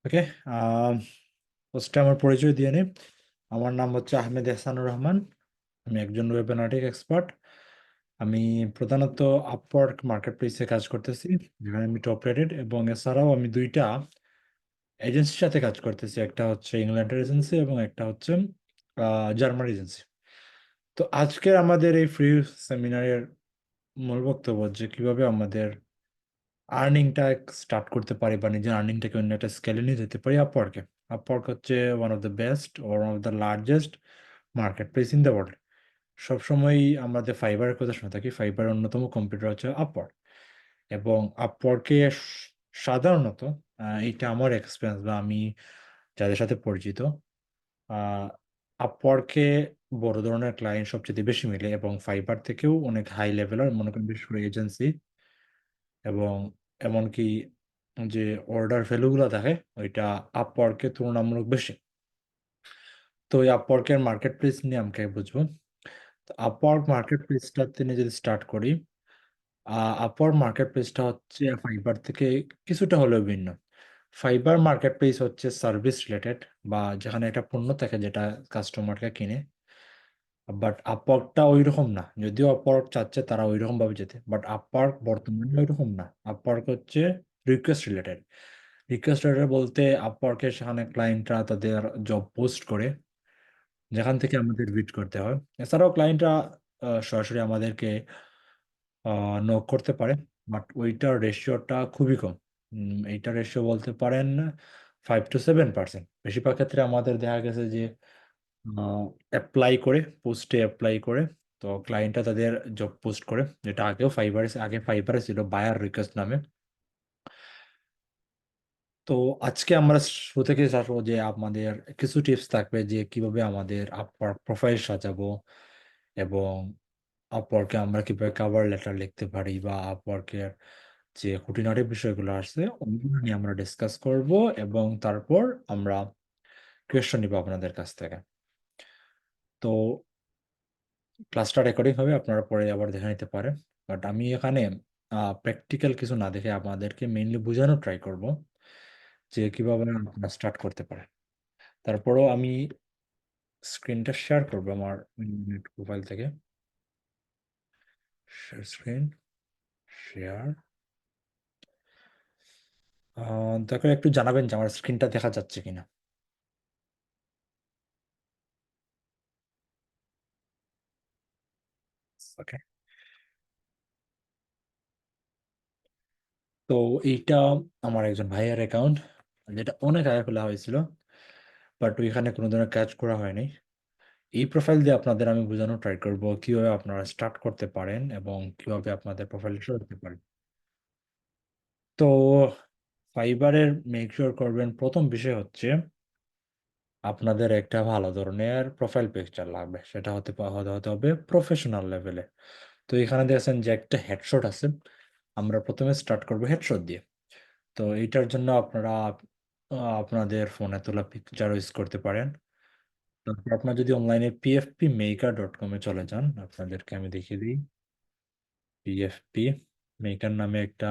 ওকে। ফার্স্টে আমার পরিচয় দিয়ে নিই। আমার নাম হচ্ছে আহমেদ এহসানুর রহমান। আমি একজন ওয়েব অ্যানালিটিক এক্সপার্ট। আমি প্রধানত আপওয়ার্ক মার্কেট প্লেসে কাজ করতেছি, যেখানে আমি টপ রেটেড, এবং এছাড়াও আমি দুইটা এজেন্সির সাথে কাজ করতেছি। একটা হচ্ছে ইংল্যান্ডের এজেন্সি এবং একটা হচ্ছে জার্মান এজেন্সি। তো আজকের আমাদের এই ফ্রি সেমিনারের মূল বক্তব্য যে কিভাবে আমাদের আর্নিংটা স্টার্ট করতে পারি বা নিজের আর্নিংটাকে অন্য একটা স্কেলে নিয়ে যেতে পারি আপওয়ার্কে। আপওয়ার্ক হচ্ছে one of the best or one of the largest market place in the world. সবসময়ই আমাদের ফাইবারের কথা শুনে থাকি, ফাইবারের অন্যতম কম্পিউটার হচ্ছে আপওয়ার্ক। এবং আপওয়ার্কে সাধারণত এইটা আমার এক্সপিরিয়েন্স বা আমি যাদের সাথে পরিচিত, আপওয়ার্কে বড় ধরনের ক্লায়েন্ট সবচেয়ে বেশি মিলে, এবং ফাইবার থেকেও অনেক হাই লেভেলের, মনে করেন বিশেষ করে এজেন্সি, এবং এমনকি যে অর্ডার ভ্যালুগুলো থাকে ওইটা আপওয়ার্কে তুলনামূলক বেশি। তো এই আপওয়ার্কের মার্কেট প্লেস নিয়ে আমাকে বুঝবো। তো আপওয়ার্ক মার্কেট প্লেসটা তিনি যদি স্টার্ট করি, আপওয়ার্ক মার্কেট প্লেসটা হচ্ছে ফাইবার থেকে কিছুটা হলেও ভিন্ন। ফাইবার মার্কেট প্লেস হচ্ছে সার্ভিস রিলেটেড, বা যেখানে একটা পণ্য থাকে যেটা কাস্টমারকে কিনে। বাট আপওয়ার্কটা ওই রকম না, যদিও আপওয়ার্ক চাচ্ছে তারা ওই রকম ভাবে যেতে, বাট আপওয়ার্ক বর্তমানে ওই রকম না। আপওয়ার্ক হচ্ছে রিকোয়েস্ট রিলেটেড। রিকোয়েস্ট রিলেটেড বলতে আপওয়ার্কে সেখানে ক্লায়েন্টরা তাদের জব পোস্ট করে, যেখান থেকে আমাদের বিট করতে হয়। এছাড়াও ক্লায়েন্টরা সরাসরি আমাদেরকে নক করতে পারে, বাট ওইটার রেশিওটা খুবই কম। এইটার রেশিও বলতে পারেন 5 to 7%। বেশিরভাগ ক্ষেত্রে আমাদের দেখা গেছে যে অ্যাপ্লাই করে, পোস্টে অ্যাপ্লাই করে, তো ক্লায়েন্টরা তাদের জব পোস্ট করে, যেটা আগে ফাইবারে ছিল বায়ার রিকোয়েস্ট নামে। তো আজকে আমরা শুরু থেকে আসবো যে আমাদের কিছু টিপস থাকবে যে কিভাবে আমাদের আপওয়ার্ক প্রোফাইল সাজাবো, এবং আপওয়ার্কে আমরা কিভাবে কভার লেটার লিখতে পারি, বা আপওয়ার্কের যে খুঁটিনাটি বিষয়গুলো আছে ওইগুলো নিয়ে আমরা ডিসকাস করব, এবং তারপর আমরা কোয়েশ্চন নিব আপনাদের কাছ থেকে। তো ক্লাসটা রেকর্ডিং হবে, আপনারা পরে আবার দেখে নিতে পারেন। বাট আমি এখানে প্র্যাকটিক্যাল কিছু না দেখে আপনাদেরকে মেইনলি বোঝানোর ট্রাই করব যে কিভাবে আপনারা স্টার্ট করতে পারেন। তারপরও আমি স্ক্রিনটা শেয়ার করবো আমার প্রোফাইল থেকে। Share screen, share. দয়া করে একটু জানাবেন যে আমার স্ক্রিনটা দেখা যাচ্ছে কিনা। ওকে। তো এইটা আমার একজন ভাইয়ের অ্যাকাউন্ট, যেটা অনেক আগে খোলা হয়েছিল, বাট ওইখানে কোনো ধরনের কাজ করা হয়নি। এই প্রোফাইল দিয়ে আপনাদের আমি বোঝানোর ট্রাই করব কিভাবে আপনারা স্টার্ট করতে পারেন এবং কিভাবে আপনাদের প্রোফাইল শুরু করতে পারেন। তো ফাইবারের মেক শিওর করবেন, প্রথম বিষয় হচ্ছে আপনাদের একটা ভালো ধরনের প্রোফাইল পিকচার লাগবে। সেটা হতে হবে প্রফেশনাল লেভেলে। তো এখানে দেখছেন যে একটা হেডশট আছে, আমরা প্রথমে স্টার্ট করব হেডশট দিয়ে। তো এইটার জন্য আপনারা আপনাদের ফোনে তোলা পিকচার ইউজ করতে পারেন। তারপর আপনার যদি অনলাইনে pfpmaker.com এ চলে যান, আপনাদেরকে আমি দেখিয়ে দিই। পিএফপি মেকার নামে একটা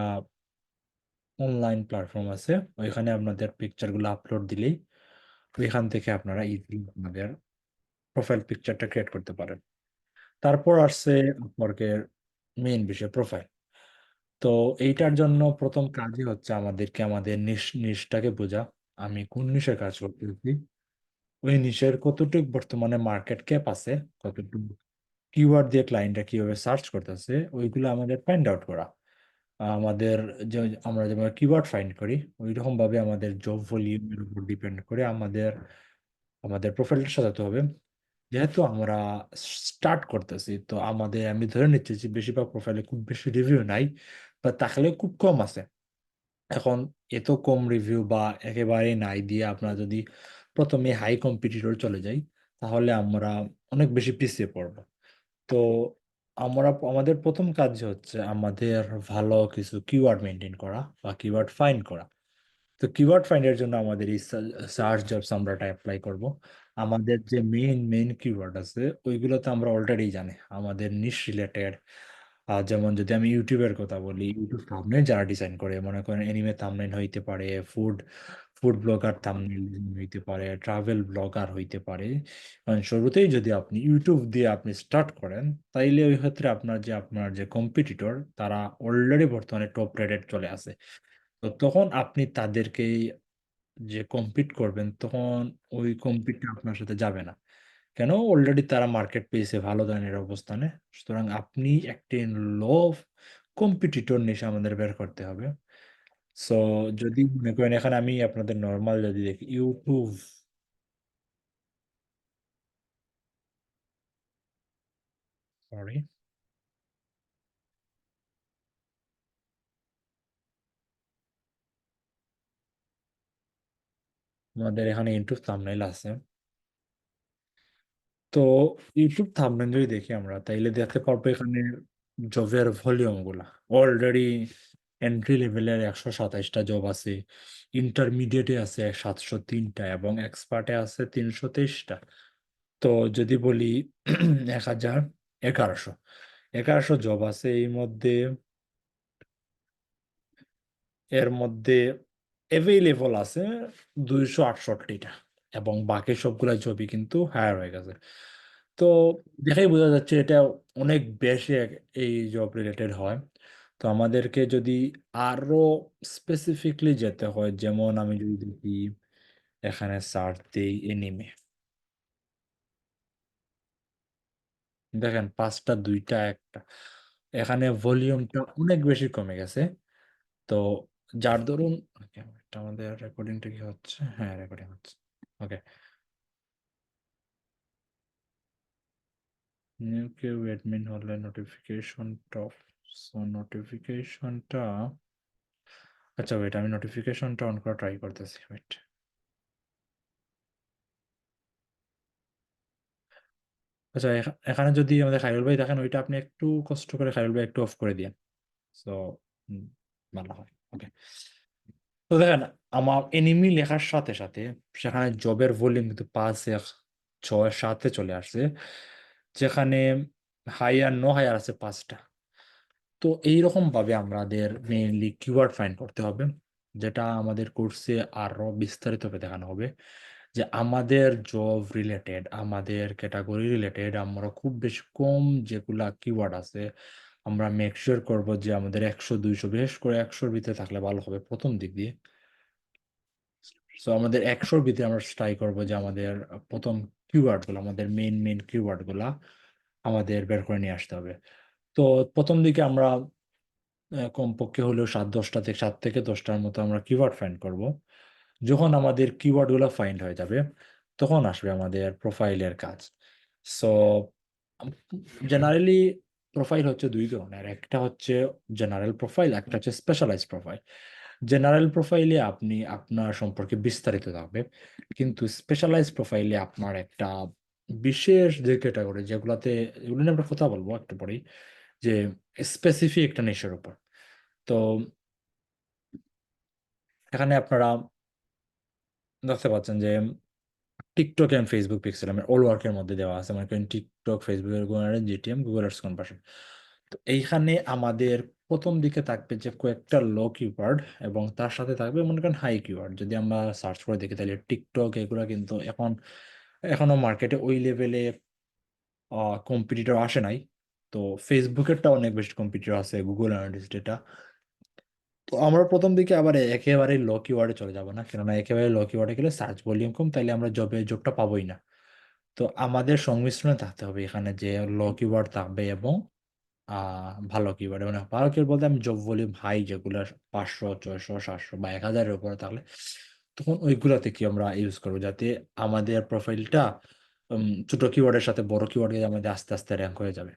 অনলাইন প্ল্যাটফর্ম আছে, ওইখানে আপনাদের পিকচারগুলো আপলোড দিলেই ওইখান থেকে আপনারা ইজিলি আপনাদের প্রোফাইল পিকচারটা ক্রিয়েট করতে পারেন। তারপর আসছে আপওয়ার্কের মেইন বিষয়, প্রোফাইল। তো এইটার জন্য প্রথম কাজই হচ্ছে আমাদেরকে আমাদের নিশটাকে বোঝা। আমি কোন নিশে কাজ করতেছি, ওই নিশের কতটুকু বর্তমানে মার্কেট ক্যাপ আছে, কতটুকু কিওয়ার্ড দিয়ে ক্লায়েন্টরা কিভাবে সার্চ করতেছে, ওইগুলো আমাদের ফাইন্ড আউট করা। আমাদের যে আমরা যেমন কিওয়ার্ড ফাইন্ড করি, ওই রকম ভাবে আমাদের জব ভলিউমের উপর ডিপেন্ড করে আমাদের আমাদের প্রোফাইলটা সাজাতে হবে। যেহেতু আমরা স্টার্ট করতেছি, তো আমি ধরে নিচ্ছি যে বেশিরভাগ প্রোফাইলে খুব বেশি রিভিউ নাই, বা থাকলে খুব কম আছে। এখন এত কম রিভিউ বা একেবারে নাই দিয়ে আপনারা যদি প্রথমে হাই কম্পিটিটর চলে যাই, তাহলে আমরা অনেক বেশি পিছিয়ে পড়বো। তো আমাদের প্রথম কাজ হচ্ছে আমাদের ভালো কিছু কিওয়ার্ড মেনটেন করা বা কিওয়ার্ড ফাইন্ড করা। তো কিওয়ার্ড ফাইন্ডের জন্য আমাদের এই সার্চ জবস আমরা অ্যাপ্লাই করব। আমাদের যে মেইন কিওয়ার্ড আছে ওইগুলোতে আমরা অলরেডি জানি আমাদের নিশ রিলেটেড। যেমন যদি আমি ইউটিউবের কথা বলি, ইউটিউব থাম্বনেল যারা ডিজাইন করে, মনে করেন এনিমে থাম্বনেল হইতে পারে, ফুড ফুড ব্লগার থাম্বনেল হইতে পারে, ট্রাভেল ব্লগার হইতে পারে। কারণ শুরুতেই যদি আপনি ইউটিউব দিয়ে আপনি স্টার্ট করেন, তাইলে ওই ক্ষেত্রে আপনার যে কম্পিটিটর, তারা অলরেডি বর্তমানে টপ রেটেড চলে আসে। তো তখন আপনি তাদেরকে যে কম্পিট করবেন, তখন ওই কম্পিটটা আপনার সাথে যাবে না। কেন? অলরেডি তারা মার্কেট পেয়েছে ভালো ধরনের অবস্থানে। সুতরাং আপনি একটি লো কম্পিটিটর নিশা আমাদের বের করতে হবে। সো যদি মনে করেন, এখানে আমি আপনাদের নর্মাল যদি দেখি ইউটিউব, সরি, আমাদের এখানে ইউটিউব থাম্বনেল আছে। তো ইউটিউব থাম্বনেল যদি দেখি আমরা, তাইলে দেখতে পারবো এখানে জবের ভলিউম গুলা অলরেডি এন্ট্রি লেভেলের 127টা জব আছে, ইন্টারমিডিয়েটে আছে 703টা, এবং এক্সপার্টে আছে 323টা। তো যদি বলি 1100 জব আছে এর মধ্যে অ্যাভেইলেবল আছে 268টা, এবং বাকি সবগুলা জবই কিন্তু হায়ার হয়ে গেছে। তো দেখেই বোঝা যাচ্ছে এটা অনেক বেশি এই জব রিলেটেড হয়। তো আমাদেরকে যদি আরো স্পেসিফিকলি যেতে হয়, যেমন আমি যদি দেখি এখানে সার্চ দিই এনিমে, দেখেন 5টা 2টা 1টা, এখানে ভলিউমটা অনেক বেশি কমে গেছে। তো যার দরুন, okay, এটা আমাদের রেকর্ডিংটা কি হচ্ছে? হ্যাঁ, রেকর্ডিং হচ্ছে। ওকে, নিউ কেউ অ্যাডমিন হলে নোটিফিকেশনটা, সো নোটিফিকেশনটা, আচ্ছা ওয়েট, আমি নোটিফিকেশনটা অন করা ট্রাই করতেছি, ওয়েট। আচ্ছা, এখানে যদি আমাদের খাইরুল ভাই দেখেন, ওইটা আপনি একটু কষ্ট করে খাইরুল ভাই একটু অফ করে দিন। সো ভালো হয়। ওকে, তো দেখেন, আমার এনিমি লেখার সাথে সাথে সেখানে জবের ভলিউম কিন্তু 5 1 6 7 চলে আসছে, যেখানে হায়ার নো হায়ার আছে 5টা। তো এইরকম ভাবে আমাদের মেইনলি কিওয়ার্ড ফাইন্ড করতে হবে, যেটা আমাদের কোর্সে আরো বিস্তারিতভাবে দেখানো হবে। যে আমাদের জব রিলেটেড, আমাদের ক্যাটাগরি রিলেটেড আমরা খুব বেশি কম যেগুলা কিওয়ার্ড আছে, আমরা মেক শিওর করবো যে আমাদের 100 200, বিশেষ করে 100-র ভিতরে থাকলে ভালো হবে প্রথম দিক দিয়ে। সো আমাদের 100-র ভিতরে আমরা ট্রাই করবো যে আমাদের প্রথম কিওয়ার্ড গুলো, আমাদের মেইন মেইন কিওয়ার্ড গুলা আমাদের বের করে নিয়ে আসতে হবে। তো প্রথম দিকে আমরা কমপক্ষে হলেও 7 থেকে 10টার মতো আমরা কিওয়ার্ড ফাইন্ড করব। যখন আমাদের কিওয়ার্ড গুলো ফাইন্ড হয়ে যাবে, তখন আসবে আমাদের প্রোফাইলের কাজ। সো জেনারেলি প্রোফাইল হচ্ছে দুই ধরনের, একটা হচ্ছে জেনারেল প্রোফাইল, একটা হচ্ছে স্পেশালাইজ প্রোফাইল। জেনারেল প্রোফাইলে আপনি আপনার সম্পর্কে বিস্তারিত থাকবে, কিন্তু স্পেশালাইজ প্রোফাইলে আপনার একটা বিশেষ যে ক্যাটাগরি, এগুলো নিয়ে আমরা কথা বলবো একটু পরেই, যে স্পেসিফিক একটা নেশার উপর। তো এখানে আপনারা দেখতে পাচ্ছেন যে টিকটক এন্ড ফেসবুক পিক্সেল আমার অল ওয়ার্কের মধ্যে দেওয়া আছে, মনে করেন টিকটক, ফেসবুকের জিটিএম, গুগল আর্টস কনভার্সন। তো এইখানে আমাদের প্রথম দিকে থাকবে যে কয়েকটা লো কিওয়ার্ড, এবং তার সাথে থাকবে মনে করেন হাই কিওয়ার্ড। যদি আমরা সার্চ করে দেখি, তাহলে টিকটক এগুলো কিন্তু এখনো মার্কেটে ওই লেভেলে কম্পিটিটর আসে নাই। তো ফেসবুকেরটা অনেক বেশি কম্পিটিটর আছে, গুগল অ্যানালিস্ট এটা। তো আমরা প্রথম দিকে আবার একেবারে লো কিওয়ার্ডে চলে যাব না, কেননা একেবারে লো কিওয়ার্ডে গেলে সার্চ ভলিউম কম, তাইলে আমরা জবটা পাবোই না। তো আমাদের সংমিশ্রণে থাকতে হবে এখানে, যে লো কিওয়ার্ড থাকবে এবং ভালো কিওয়ার্ড। মানে ভালো কিওয়ার্ড বলতে আমি জব ভলিউম হাই যেগুলো 500 600 700 বা 1000-এর উপরে থাকলে, তখন ওইগুলাতে কি আমরা ইউজ করবো, যাতে আমাদের প্রোফাইলটা ছোট কিওয়ার্ডের সাথে বড় কিওয়ার্ডে আমাদের আস্তে আস্তে র্যাঙ্ক হয়ে যাবে।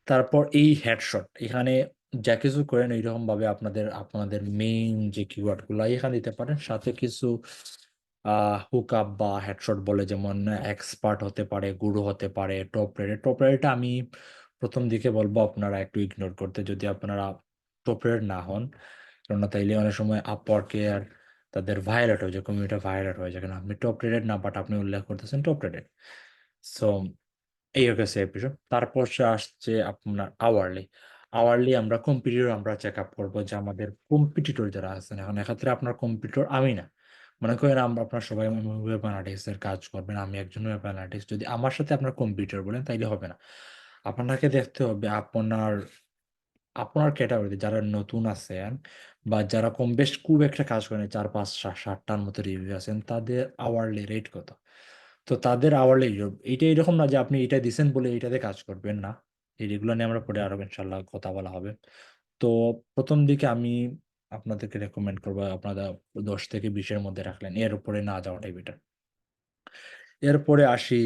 তারপর এই হেডশট, এখানে যা কিছু করেন এইরকম ভাবে আপনাদের আপনাদের মেইন যে কিওয়ার্ড গুলো এখানে দিতে পারেন, সাথে কিছু হুক আপ বা হেডশট বলে, যেমন এক্সপার্ট হতে পারে, গুরু হতে পারে, টপ রেট আমি প্রথম দিকে বলবো আপনারা একটু ইগনোর করতে, যদি আপনারা টপ রেট না হন। কেননা তাইলে অনেক সময় আপওয়ার্কে আর তাদের ভায়োলেট হয়ে যায়, কমিউনিটি ভায়োলেট হয়ে যায়, কারণ আপনি টপ রেটেড না, বাট আপনি উল্লেখ করতেছেন টপ রেটেড। সো এই হচ্ছে এপিসোড। তারপর সে আসছে আপনার আওয়ারলি। আওয়ারলি আমরা কম্পিটিটর আমরা চেক আপ করবো যে আমাদের কম্পিটিটর যারা আছেন, এখন এক্ষেত্রে আপনার কম্পিটিটর আমি না, মনে করেন আমরা আপনার সবাই ওয়েব অ্যানালিটিক্স এর কাজ করবেন, আমি একজন ওয়েব অ্যানালিটিক্স, যদি আমার সাথে আপনার কম্পিটিটর বলেন তাইলে হবে না। আপনাকে দেখতে হবে আপনার আপনার ক্যাটাগরিতে যারা নতুন আছেন বা যারা কম বেশ খুব একটা কাজ করেন, 4 5 7টার মতো রিভিউ আছেন, তাদের আওয়ারলি রেট কত। তো তাদের আওয়ারলি এইটা এরকম না যে আপনি এটা দিছেন বলে এইটাতে কাজ করবেন না। এগুলো নিয়ে আমরা পরে আরো ইনশাল্লাহ কথা বলা হবে। তো প্রথম দিকে আমি আপনাদেরকে রেকমেন্ড করবো আপনারা 10 থেকে 20-এর মধ্যে রাখলেন, এর উপরে না যাওয়াটাই বেটার। এরপরে আসি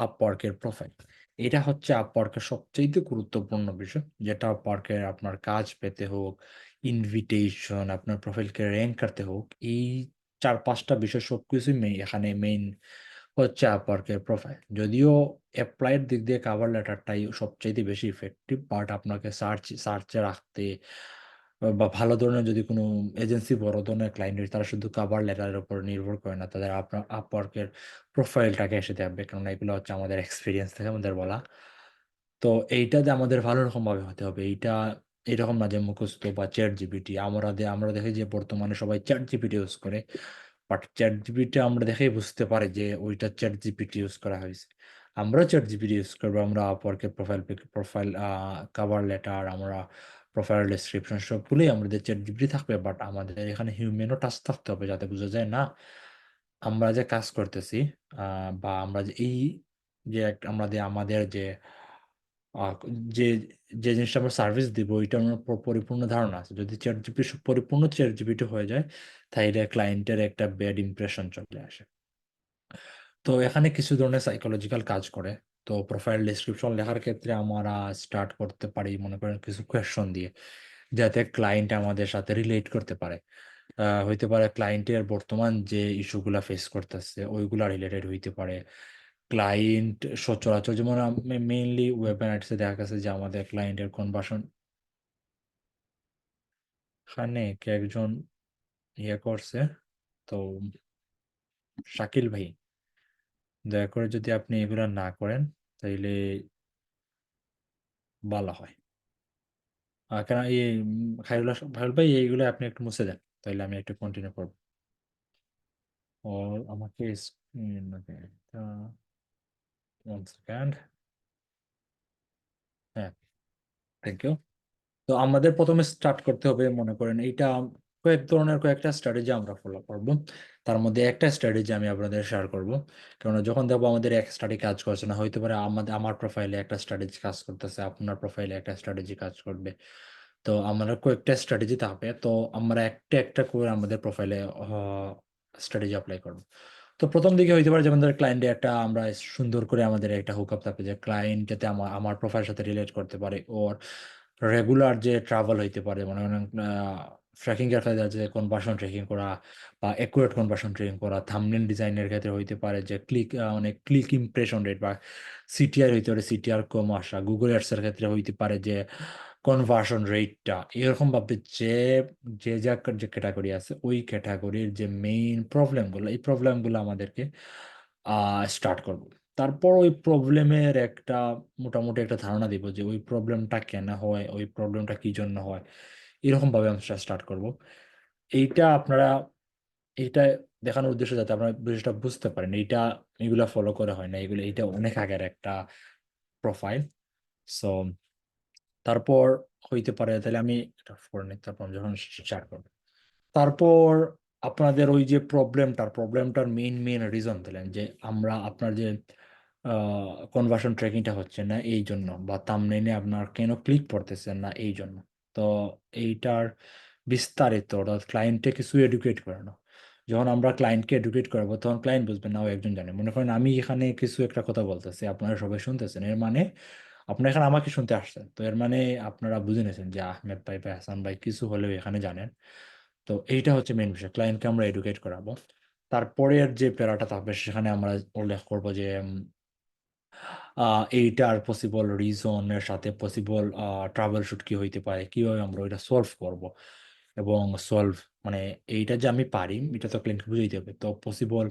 আপওয়ার্কের প্রোফাইল। এটা হচ্ছে আপওয়ার্কের সবচেয়ে গুরুত্বপূর্ণ বিষয়, যেটা আপওয়ার্কের আপনার কাজ পেতে হোক, ইনভিটেশন, আপনার প্রোফাইলকে র্যাঙ্ক করতে হোক, এই 4 5টা বিষয় সবকিছুই এখানে মেইন হচ্ছে আপওয়ার্কের প্রোফাইল। যদিও অ্যাপ্লাইড দিক দিয়ে কাভার লেটারটাই সবচাইতে বেশি ইফেক্টিভ, বাট আপনাকে সার্চে রাখতে বা ভালো ধরনের যদি কোনো এজেন্সি বড় ধরনের ক্লায়েন্ট হয়, তারা শুধু কাভার লেটারের উপর নির্ভর করে না, তাদের আপনার আপওয়ার্কের প্রোফাইলটাকে এসে দেখবে, কারণ এগুলো হচ্ছে আমাদের এক্সপিরিয়েন্স থেকে আমাদের বলা। তো এইটাতে আমাদের ভালো রকম ভাবে হতে হবে। এইটা এরকম না যে মুখস্থ বা চ্যাট জিপিটি, আমরা দেখি যে বর্তমানে সবাই চ্যাট জিপিটি ইউজ করে, বাট চ্যাট জিপিটি আমরা দেখেই বুঝতে পারি যে ওইটা চ্যাট জিপিটি ইউজ করা হয়েছে। আমরা চ্যাট জিপিটি ইউজ করবো, আমরা আপওয়ার্কের প্রোফাইল কভার লেটার, আমরা প্রোফাইল ডিসক্রিপশন সবগুলোই আমাদের চ্যাট জিপিটি থাকবে, বাট আমাদের এখানে হিউম্যানও টাচ থাকতে হবে, যাতে বোঝা যায় না আমরা যে কাজ করতেছি, বা আমরা যে এই যে আমাদের যে আহ, যে যে জিনিসটা আমরা সার্ভিস দিব ওইটা আমার পরিপূর্ণ ধারণা আছে। যদি চ্যাট জিপিটি পরিপূর্ণ চ্যাট জিপিটি হয়ে যায়, তাহলে ক্লায়েন্টের একটা ব্যাড ইমপ্রেশন চলে আসে। তো এখানে কিছু ধরনের সাইকোলজিক্যাল কাজ করে। তো প্রোফাইল ডেসক্রিপশন লেখার ক্ষেত্রে আমরা স্টার্ট করতে পারি মনে করেন কিছু কোয়েশ্চন দিয়ে, যাতে ক্লায়েন্ট আমাদের সাথে রিলেট করতে পারে। হইতে পারে ক্লায়েন্টের বর্তমান যে ইস্যুগুলা ফেস করতেছে ওইগুলা রিলেটেড হইতে পারে। ক্লায়েন্ট সচরাচর যেমন মেইনলি ওয়েব অ্যানালিটিক্সে দেখা গেছে যে আমাদের ক্লায়েন্টের কনভার্সন, এখানে কে একজন ইয়ে করছে। তো শাকিল ভাই, দয়া করে যদি আপনি এগুলা না করেন তাইলে ভালো হয়। কেন এই খাইরুল ভাই, এইগুলো আপনি একটু মুছে দেন, তাইলে আমি একটু কন্টিনিউ করবো। ও আমাকে ওয়ান সেকেন্ড। হ্যাঁ, থ্যাংক ইউ। তো আমাদের প্রথমে স্টার্ট করতে হবে মনে করেন এইটা, কয়েকটা স্ট্র্যাটেজি আমরা ফলো করব। তার মধ্যে একটা স্ট্র্যাটেজি আমি আপনাদের শেয়ার করব, কারণ যখন দেখবো আমাদের এক স্ট্র্যাটেজি কাজ করছে না, হইতে পারে আমার প্রোফাইলে একটা স্ট্র্যাটেজি কাজ করতেছে, আপনার প্রোফাইলে একটা স্ট্র্যাটেজি কাজ করবে। তো আমরা কয়েকটা স্ট্র্যাটেজি থাকবে, তো আমরা একটা একটা করে আমাদের প্রোফাইলে স্ট্র্যাটেজি অ্যাপ্লাই করব। তো প্রথম দিকে হইতে পারে যেমন ক্লায়েন্টে একটা আমরা সুন্দর করে আমাদের একটা হুকআপ থাকবে, যে ক্লায়েন্ট যাতে আমার প্রোফাইলের সাথে রিলেট করতে পারে, ওর রেগুলার যে ট্রাভেল হইতে পারে, মনে করেন ট্র্যাকিং এর ক্ষেত্রে যে কনভার্সন ট্র্যাকিং করা বা একুরেট কনভার্সন ট্র্যাকিং করা, থাম্বনেল ডিজাইনের ক্ষেত্রে হইতে পারে যে মানে ক্লিক ইমপ্রেশন রেট বা সিটিআর হইতে পারে, সিটিআর কম আসা। গুগল অ্যাডস এর ক্ষেত্রে হইতে পারে যে কনভার্সন রেটটা এরকম ভাবে যে যে যা যে ক্যাটাগরি আছে ওই ক্যাটাগরির যে মেইন প্রবলেমগুলো, এই প্রবলেমগুলো আমাদেরকে স্টার্ট করব। তারপর ওই প্রবলেমের একটা মোটামুটি একটা ধারণা দিব যে ওই প্রবলেমটা কেন হয়, ওই প্রবলেমটা কি জন্য হয়, এরকম ভাবে আমরা স্টার্ট করব। এইটা আপনারা এইটা দেখানোর উদ্দেশ্য যাতে আপনারা বিষয়টা বুঝতে পারেন, এগুলা ফলো করা হয় না, এইটা অনেক আগের একটা প্রোফাইল। সো তারপর হইতে পারে, তাহলে আমি এটা ফোর নিই, তারপর আমি যখন স্টার্ট করবো, তারপর আপনাদের ওই যে প্রবলেমটার মেইন রিজন দিলেন যে আমরা আপনার যে কনভার্সন ট্র্যাকিংটা হচ্ছে না এই জন্য, বা থাম্বনেইলে আপনার কেন ক্লিক করতেছেন না এই জন্য। তো এইটার বিস্তারিত অর্থাৎ ক্লায়েন্টে কিছু এডুকেট করানো। যখন আমরা ক্লায়েন্টকে এডুকেট করাবো তখন ক্লায়েন্ট বুঝবে না ও একজন জানে। মনে করেন আমি এখানে কিছু একটা কথা বলতেছি, আপনারা সবাই শুনতেছেন, এর মানে আপনারা এখানে আমাকে শুনতে আসছেন, তো এর মানে আপনারা বুঝে নিয়েছেন যে আহমেদ ভাই বা হাসান ভাই কিছু হলেও এখানে জানেন। তো এইটা হচ্ছে মেন বিষয়, ক্লায়েন্টকে আমরা এডুকেট করাবো। তারপরের যে প্যারাটা থাকবে সেখানে আমরা উল্লেখ করবো যে এইটার পসিবল রিজনের সাথে পসিবল ট্রাবল শুট কি হইতে পারে, কিভাবে আমরা ওইটা সলভ করব। এবং সলভ মানে এইটা যে আমি পারি এটা তো ক্লায়েন্টকে বুঝাইতে হবে। তো পসিবল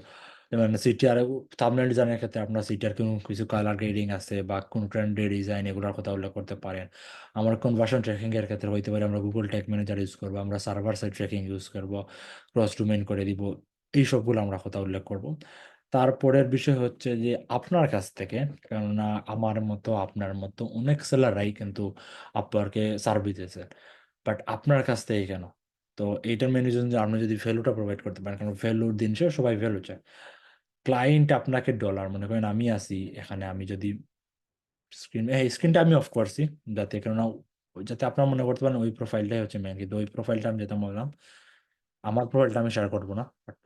যেমন সিটিআর থাম্বনেল ডিজাইনের ক্ষেত্রে আপনার সিটিআর কোনো কিছু কালার গ্রেডিং আছে বা কোন ট্রেন্ডের ডিজাইন এগুলোর কথা উল্লেখ করতে পারেন। আমার কনভার্সন ট্র্যাকিং এর ক্ষেত্রে হইতে পারে আমরা গুগল ট্যাগ ম্যানেজার ইউজ করবো, আমরা সার্ভার সাইড ট্র্যাকিং ইউজ করবো, ক্রস ডোমেইন করে দিব, এই সবগুলো আমরা কথা উল্লেখ করব। তারপরের বিষয় হচ্ছে যে আপনার কাছ থেকে, কেননা আমার মতো আপনার মতো অনেক সেলাররাই কিন্তু আপওয়ার্কে সার্ভিস দিতেছে, বাট আপনার কাছ থেকে কেন? তো এইটার মেন রিজন যে আপনি যদি ভ্যালুটা প্রোভাইড করতে পারেন, কারণ ভ্যালুর দিন শেষে সবাই ভ্যালু চায়। ক্লায়েন্ট আপনাকে ডলার, মনে করেন আমি আছি এখানে, আমি যদি স্ক্রিনটা আমি অফ করছি যাতে, কেননা যাতে আপনারা মনে করতে পারেন ওই প্রোফাইলটাই হচ্ছে মেন, কিন্তু ওই প্রোফাইলটা আমি যেটা বললাম আমার প্রোফাইলটা আমি শেয়ার করবো না। বাট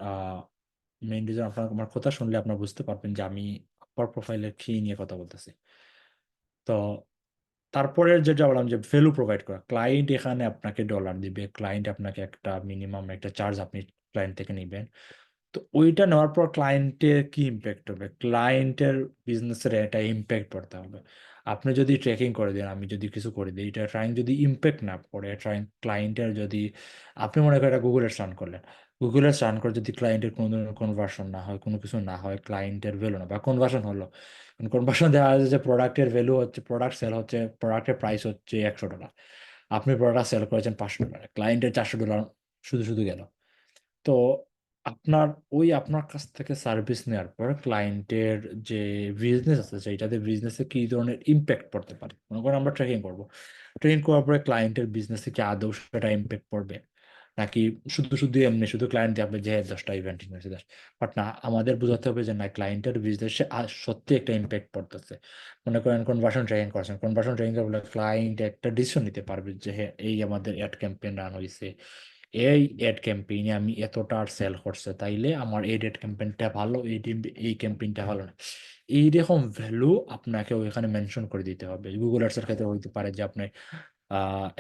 মেইন রিজন, আপনার আমার কথা শুনলে আপনার বুঝতে পারবেন যে আমি আপার প্রোফাইলের কি নিয়ে কথা বলতেছি। তো তারপরে যেটা বললাম যে ভ্যালু প্রোভাইড করা, ক্লায়েন্ট এখানে আপনাকে ডলার দিবে, ক্লায়েন্ট আপনাকে একটা মিনিমাম একটা চার্জ আপনি ক্লায়েন্ট থেকে নিবেন। তো ওইটা নেওয়ার পর ক্লায়েন্টের কি ইম্প্যাক্ট হবে, ক্লায়েন্টের বিজনেসের একটা ইম্প্যাক্ট পড়তে হবে। আপনি যদি ট্র্যাকিং করে দেন, আমি যদি কিছু করে দিই, এটা ট্রাইং যদি ইম্প্যাক্ট না পড়ে, ট্রাইং ক্লায়েন্টের যদি, আপনি মনে করেন এটা গুগলের রান করলেন, গুগলের রান করে যদি ক্লায়েন্টের কোনো ধরনের কনভার্সন না হয়, কোনো কিছু না হয়, ক্লায়েন্টের ভ্যালু না, বা কনভার্সন হলো, কনভার্সন দেখা যাচ্ছে যে প্রোডাক্টের ভ্যালু হচ্ছে, প্রোডাক্ট সেল হচ্ছে, প্রোডাক্টের প্রাইস হচ্ছে $100, আপনি প্রোডাক্ট সেল করেছেন $500, ক্লায়েন্টের $400 শুধু শুধু গেল। তো আপনার আপনার কাছ থেকে সার্ভিস নেওয়ার পর ক্লায়েন্টের যে বিজনেস আছে সেইটাতে, বিজনেসে কি ধরনের ইম্প্যাক্ট পড়তে পারে, মনে করেন আমরা ট্রেকিং করব, ট্রেকিং করার পরে ক্লায়েন্টের বিজনেসে কি আদৌ সেটা ইম্প্যাক্ট পড়বে, নাকি শুধু শুধু এমনি শুধু ক্লায়েন্ট দেখবে যে হ্যাঁ 10টা ইভেন্ট হয়েছে, বাট না, আমাদের বোঝাতে হবে যে না, ক্লায়েন্টের বিজনেসে সত্যি একটা ইম্প্যাক্ট পড়তেছে। মনে করেন কনভার্সন ট্রেকিং করছেন, কনভার্সন ট্রেকিং এর বলে ক্লায়েন্ট একটা ডিসিশন নিতে পারবে যে হ্যাঁ এই আমাদের অ্যাড ক্যাম্পেইন রান হয়েছে, এই অ্যাড ক্যাম্পেইনে আমি এতটা সেল করছে, তাইলে আমার এই অ্যাড ক্যাম্পেইনটা ভালো, এই ক্যাম্পেইনটা ভালো না। এইরকম ভ্যালু আপনাকে ওইখানে মেনশন করে দিতে হবে। গুগল অ্যাডসের ক্ষেত্রে হইতে পারে যে আপনি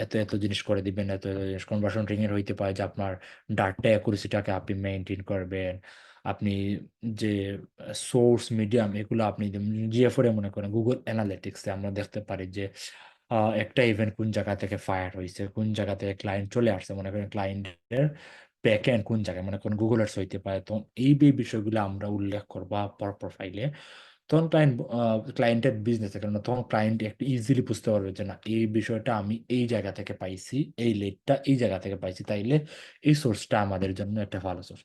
এত এত জিনিস করে দিবেন, এত এত জিনিস। কনভার্সন রিং এর হইতে পারে যে আপনার ডাটা অ্যাকুরেসিটাকে আপনি মেনটেন করবেন, আপনি যে সোর্স মিডিয়াম এগুলো আপনি জিএফওর এ মনে করেন গুগল অ্যানালিটিক্সে আমরা দেখতে পারি যে একটা ইভেন্ট কোন জায়গা থেকে ফায়ার হয়েছে, কোন জায়গা থেকে ক্লায়েন্ট চলে আসছে, মনে করেন ক্লায়েন্টের ব্যাকএন্ড কোন জায়গায়, মনে করেন গুগল আর্টস হইতে পারে। তো এই বিষয়গুলো আমরা উল্লেখ করবো পর প্রোফাইলে। তখন ক্লায়েন্টের বিজনেস, কারণ তখন ক্লায়েন্ট একটু ইজিলি বুঝতে পারবে যে না, এই বিষয়টা আমি এই জায়গা থেকে পাইছি, এই লেডটা এই জায়গা থেকে পাইছি, তাইলে এই সোর্সটা আমাদের জন্য একটা ভালো সোর্স।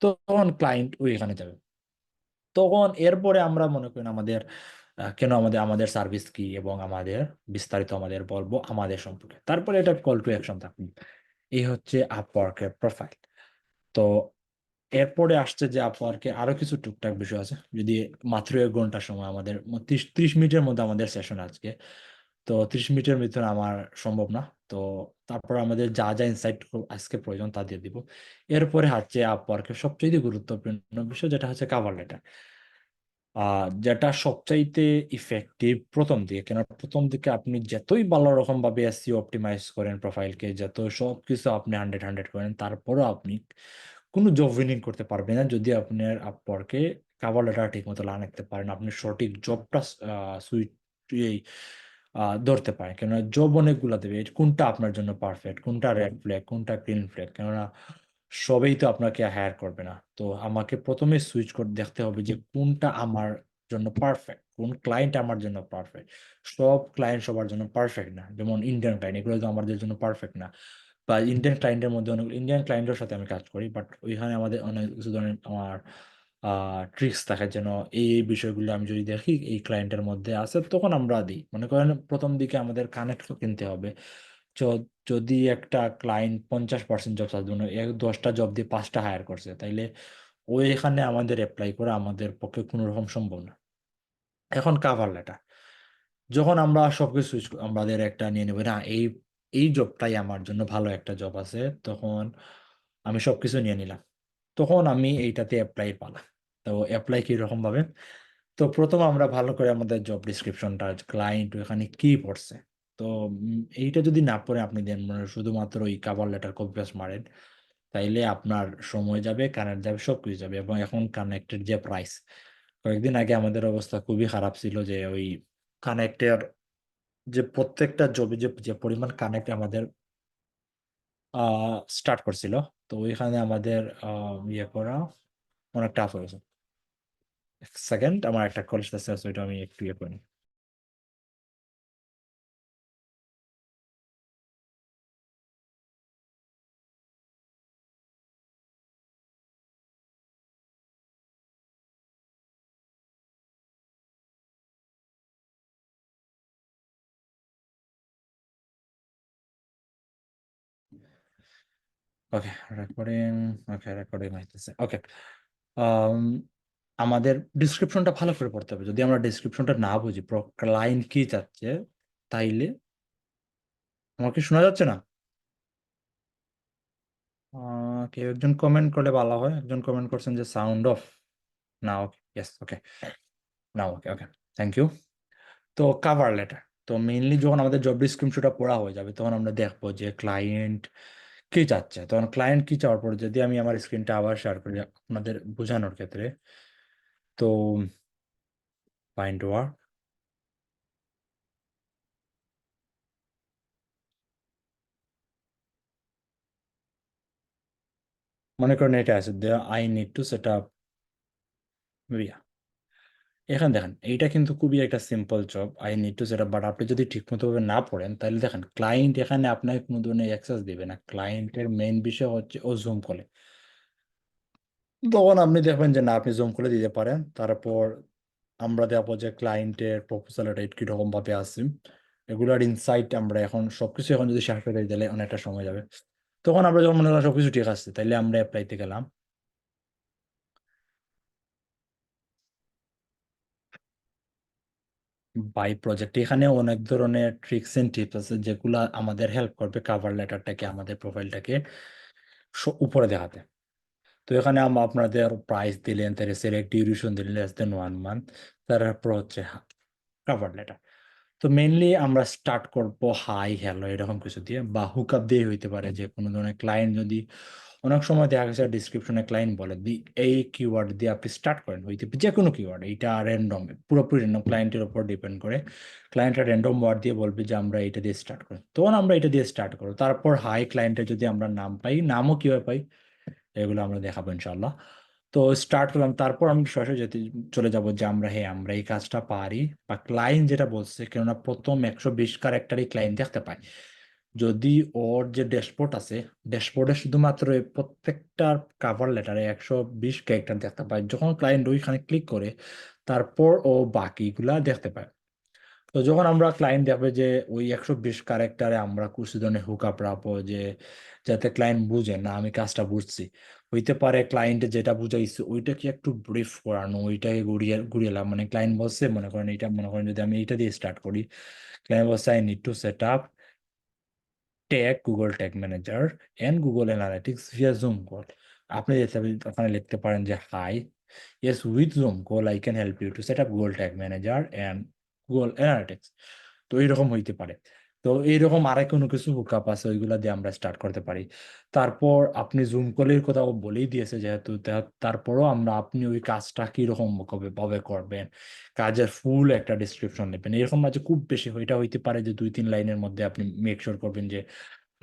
তখন ক্লায়েন্ট ওইখানে যাবে। তখন এরপরে আমরা মনে করেন আমাদের কেন আমাদের আমাদের সার্ভিস কি এবং আমাদের বিস্তারিত আমাদের বলবো আমাদের সম্পর্কে। তারপরে এটা কল টু অ্যাকশন থাকবে। এই হচ্ছে আপওয়ার্কের প্রোফাইল। তো এরপরে আসছে যে আপওয়ার্কে আরো কিছু টুকটাক বিষয় আছে। যদি মাত্র 1 ঘন্টা সময় আমাদের, 30 মিনিটের মধ্যে আমাদের সেশন আজকে, তো 30 মিনিটের ভিতরে আমার সম্ভব না। তো তারপর আমাদের যা যা ইনসাইট আজকে প্রয়োজন তা দিয়ে দিব। এরপরে হচ্ছে আপওয়ার্কের সবচেয়ে গুরুত্বপূর্ণ বিষয়, যেটা হচ্ছে কাভার লেটার। যেটা সবচাইতে ইফেক্টিভ প্রথম দিকে, কেন প্রথম দিকে আপনি যতই ভালো রকম ভাবে এসইও অপটিমাইজ করেন প্রোফাইলকে, যত সবকিছু আপনি 100 করেন, তারপরও আপনি কোনো জব উইনিং করতে পারবেন না যদি আপনার আপওয়ার্কে কাভার লেটার ঠিক মতো না লিখতে পারেন, আপনি সঠিক জবটা সুইট ধরতে পারেন। কেননা জব অনেকগুলা দেবে, কোনটা আপনার জন্য পারফেক্ট, কোনটা রেড ফ্ল্যাগ, কোনটা গ্রিন ফ্ল্যাগ, কেননা সবেই তো আপনাকে হায়ার করবে না। তো আমাকে প্রথমে সুইচ করে দেখতে হবে যে কোনটা আমার জন্য পারফেক্ট, কোন ক্লায়েন্ট আমার জন্য পারফেক্ট। সব ক্লায়েন্ট সবার জন্য পারফেক্ট না, যেমন ইন্ডিয়ান ক্লায়েন্ট এগুলো তো আমাদের জন্য পারফেক্ট না। বা ইন্ডিয়ান ক্লায়েন্টের মধ্যে অনেক ইন্ডিয়ান ক্লায়েন্টের সাথে আমি কাজ করি, বাট ওইখানে আমাদের অনেক কিছু ধরনের আমার ট্রিক্স থাকে, যেন এই বিষয়গুলো আমি যদি দেখি এই ক্লায়েন্টের মধ্যে আছে, তখন আমরা দিই। মনে করেন প্রথম দিকে আমাদের কানেক্ট কিনতে হবে। যদি একটা ক্লায়েন্ট 50% জব চাষ, 10টা জব দিয়ে 5টা হায়ার করছে, তাইলে ওই এখানে আমাদের অ্যাপ্লাই করা আমাদের পক্ষে কোনো রকম সম্ভব না। এখন কাভার লেটার, যখন আমরা সবকিছু আমাদের একটা নিয়ে নেব, না এই এই জবটাই আমার জন্য ভালো একটা জব আছে, তখন আমি সবকিছু নিয়ে নিলাম, তখন আমি এইটাতে অ্যাপ্লাই পালা। তো অ্যাপ্লাই কিরকম ভাবে, তো প্রথম আমরা ভালো করে আমাদের জব ডিসক্রিপশনটা, ক্লায়েন্ট এখানে কি পড়ছে, তো এইটা যদি না পড়ে আপনি দেন, মানে শুধুমাত্র ওই কাভার লেটার কপি পেস্ট মারেন, তাইলে আপনার সময় যাবে, কানেক্ট যাবে, সবকিছু যাবে। এবং এখন কানেক্টের যে প্রাইস, কয়েকদিন আগে আমাদের অবস্থা খুবই খারাপ ছিল যে ওই কানেক্টের যে প্রত্যেকটা জবে যে যে পরিমাণ কানেক্ট আমাদের স্টার্ট করছিল, তো ওইখানে আমাদের ইয়ে করা অনেক টাফ হয়েছে। এক সেকেন্ড, আমার একটা কল আসতেছে, ওইটা আমি একটু ইয়ে করি। ওকে, রেকর্ডিং। ওকে, রেকর্ডিং হইতেছে। ওকে। আমাদের ডিসক্রিপশনটা ভালো করে পড়তে হবে। যদি আমরা ডিসক্রিপশনটা না বুঝি, ক্লায়েন্ট কি চাচ্ছে, তাইলে আমাকে শোনা যাচ্ছে না? কেউ একজন কমেন্ট করলে ভালো হয়। একজন কমেন্ট করছেন যে সাউন্ড অফ। না, ওকে, ইয়েস, ওকে, না, ওকে, ওকে, থ্যাংক ইউ। তো কাভার লেটার, তো মেইনলি যখন আমাদের জব ডিসক্রিপশনটা পড়া হয়ে যাবে, তখন আমরা দেখবো যে ক্লায়েন্ট কি চাচ্ছে। তখন ক্লায়েন্ট কি চাওয়ার পর যদি আমি আমার স্ক্রিনটা আবার শেয়ার করি আপনাদের বোঝানোর ক্ষেত্রে, তো ফাইন্ড ওয়ার্ক, মনে করেন এটা আছে, I need to set up. এখানে দেখেন, এইটা কিন্তু খুবই একটা simple job, I need to set up. But আপনি যদি ঠিকমতো ভাবে না পড়েন, তাহলে দেখেন ক্লায়েন্ট এখানে আপনাকে কোনো ধরনের অ্যাক্সেস দিবে না। ক্লায়েন্টের মেইন বিষয় হচ্ছে ও জুম করে। তখন আপনি দেখবেন যে না, আপনি জুম করে দিতে পারেন। তারপর আমরা দেখবো যে ক্লায়েন্টের প্রপোজাল রেট কিরকম ভাবে আছে, এগুলার ইনসাইট আমরা এখন সবকিছু এখন যদি শেয়ার করে দিলে অনেকটা সময় যাবে। তখন আমরা যখন মনে করি সবকিছু ঠিক আছে, তাইলে আমরা অ্যাপ্লাইতে গেলাম। বাই প্রজেক্ট, এখানে অনেক ধরনের ট্রিক্স এন্ড টিপস আছে যেগুলো আমাদের হেল্প করবে কাভার লেটারটাকে, আমাদের প্রোফাইলটাকে উপরে দেখাতে। তো এখানে আপনাদের প্রাইস দিলেন, তার সিলেক্ট ডিউরেশন দিলেন লেস দেন 1 মান্থ, তারপর হচ্ছে কাভার লেটার। তো মেইনলি আমরা স্টার্ট করব হাই হ্যালো এরকম কিছু দিয়ে, বা হুক আপ দিয়ে হইতে পারে। যে কোনো ধরনের ক্লায়েন্ট যদি, অনেক সময় দেখা গেছে ডিসক্রিপশনে ক্লায়েন্ট বলে এই কিওয়ার্ড দিয়ে আপনি স্টার্ট করেন, হইতে পারে যে কোনো কিওয়ার্ড, এইটা র্যান্ডম, পুরোপুরি র্যান্ডম, ক্লায়েন্টের উপর ডিপেন্ড করে। ক্লায়েন্টের র্যান্ডম ওয়ার্ড দিয়ে বলবে যে আমরা এটা দিয়ে স্টার্ট করি, তখন আমরা এটা দিয়ে স্টার্ট করবো। তারপর হাই ক্লায়েন্টের যদি আমরা নাম পাই, নামও কিভাবে পাই এগুলো আমরা দেখাবো ইনশাল্লাহ। তো স্টার্ট করলাম, তারপর আমি সরাসরি যেতে চলে যাব যে আমরা, হ্যাঁ, আমরা এই কাজটা পারি, বা ক্লায়েন্ট যেটা বলছে। কেননা প্রথম 120 ক্যারেক্টারই ক্লায়েন্ট দেখতে পায়। যদি ওর যে ড্যাশবোর্ড আছে, ড্যাশবোর্ডে শুধুমাত্র এই প্রত্যেকটা কাভার লেটারে 120 ক্যারেক্টার দেখতে পায়। যখন ক্লায়েন্ট ওইখানে ক্লিক করে, তারপর ও বাকিগুলা দেখতে পায়। তো যখন আমরা ক্লায়েন্ট দেখবে যে ওই 120 ক্যারেক্টারে আমরা কিছু ধরনের হুক আপ রাখবো, যে যাতে ক্লায়েন্ট বুঝে না আমি কাজটা বুঝছি। হইতে পারে ক্লায়েন্টে যেটা বুঝাইছে ওইটাকে একটু ব্রিফ করানো, ওইটাকে ঘুরিয়ে ঘুরিয়েলাম। মানে ক্লায়েন্ট বলছে, মনে করেন এটা, মনে করেন যদি আমি এইটা দিয়ে স্টার্ট করি, ক্লায়েন্ট বলছে I need to set up tag Google tag manager and Google analytics via Zoom call. আপনি ওখানে লিখতে পারেন যে hi, yes, with Zoom call I can help you to set up Google Tag Manager and Google Analytics. তো এইরকম হইতে পারে। তো এইরকম আর কোনো কিছু হুকআপ আছে, ওইগুলা দিয়ে আমরা স্টার্ট করতে পারি। তারপর আপনি জুম কলের কথাও বলেই দিয়েছে যেহেতু, তারপরও আমরা, আপনি ওই কাজটা কিরকম ভাবে করবেন, কাজের ফুল একটা ডিসক্রিপশন নেবেন। এরকম না যে খুব বেশি, এটা হইতে পারে যে 2-3 লাইনের মধ্যে আপনি মেক শিওর করবেন যে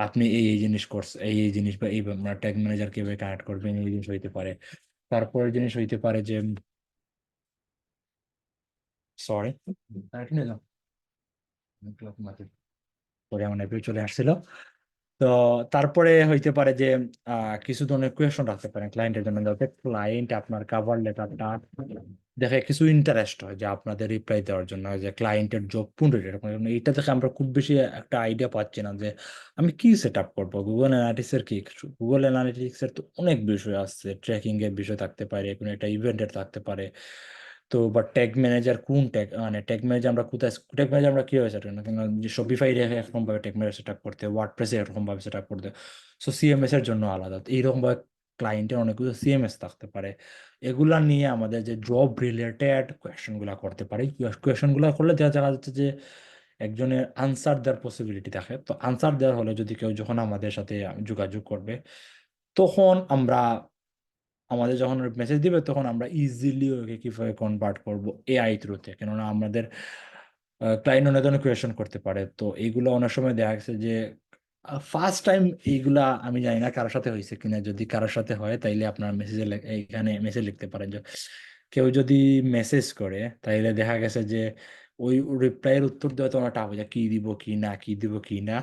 আপনি এই এই জিনিস করছেন, এই এই জিনিস, বা এই ট্যাগ ম্যানেজার কিভাবে কানেক্ট করবেন, এই জিনিস হইতে পারে। তারপরের জিনিস হইতে পারে যে, সরি, পরে আমার নেপিউ চলে আসছিল। তো তারপরে হইতে পারে যে কিছু ধরনের কোয়েশন রাখতে পারেন ক্লায়েন্টের জন্য, যাতে ক্লায়েন্ট আপনার কাভার লেটারটা দেখে কিছু ইন্টারেস্ট হয়, যে আপনাদের রিপ্লাই দেওয়ার জন্য, যে ক্লায়েন্টের জব কোন রিলেটেড। এইটা দেখে আমরা খুব বেশি একটা আইডিয়া পাচ্ছি না যে আমি কি সেট আপ করবো। গুগল অ্যানালিটিক্স এর কি, গুগল অ্যানালিটিক্স এর তো অনেক বিষয় আছে, ট্র্যাকিং এর বিষয় থাকতে পারে, কোনো একটা ইভেন্টের থাকতে পারে। তো বা ট্যাগ ম্যানেজার, কোন ট্যাগ, মানে ট্যাগ ম্যানেজার আমরা কোথায়, ট্যাগ ম্যানেজার আমরা কিভাবে সেট করি না, কিংবা যে শপিফাই রেখে এরকম ভাবে ট্যাগ ম্যানেজার সেট আপ করতে, ওয়ার্ডপ্রেসে এরকম ভাবে সেট আপ করতে। সো সিএমএস এর জন্য আলাদা, তো এইরকম ভাবে ক্লায়েন্টের অনেকগুলো সিএমএস থাকতে পারে। এগুলা নিয়ে আমাদের যে জব রিলেটেড কোয়েশ্চেন গুলা করতে পারি। কোয়েশ্চেন গুলা করলে দেখা দেখা যাচ্ছে যে একজনের আনসার দেওয়ার পসিবিলিটি থাকে। তো আনসার দেওয়ার হলে যদি কেউ যখন আমাদের সাথে যোগাযোগ করবে, তখন আমরা, আমাদের যখন মেসেজ দিবে, তখন আমরা ইজিলি ওকে কিভাবে কনভার্ট করব এআই থ্রুতে। কেননা আমাদের ক্লায়েন্ট অনেক ধরনের কোয়েশন করতে পারে। তো এইগুলো অনেক সময় দেখা গেছে যে ফার্স্ট টাইম এইগুলা, আমি জানি না কারোর সাথে হয়েছে কিনা, যদি কারোর সাথে হয় তাইলে আপনার মেসেজে, এখানে মেসেজ লিখতে পারেন যে কেউ যদি মেসেজ করে তাইলে দেখা গেছে যে ওই রিপ্লাইয়ের উত্তর দেওয়া তো আমার টাফ হয়ে যায়, কি দিব কি না, কি দিব কি না।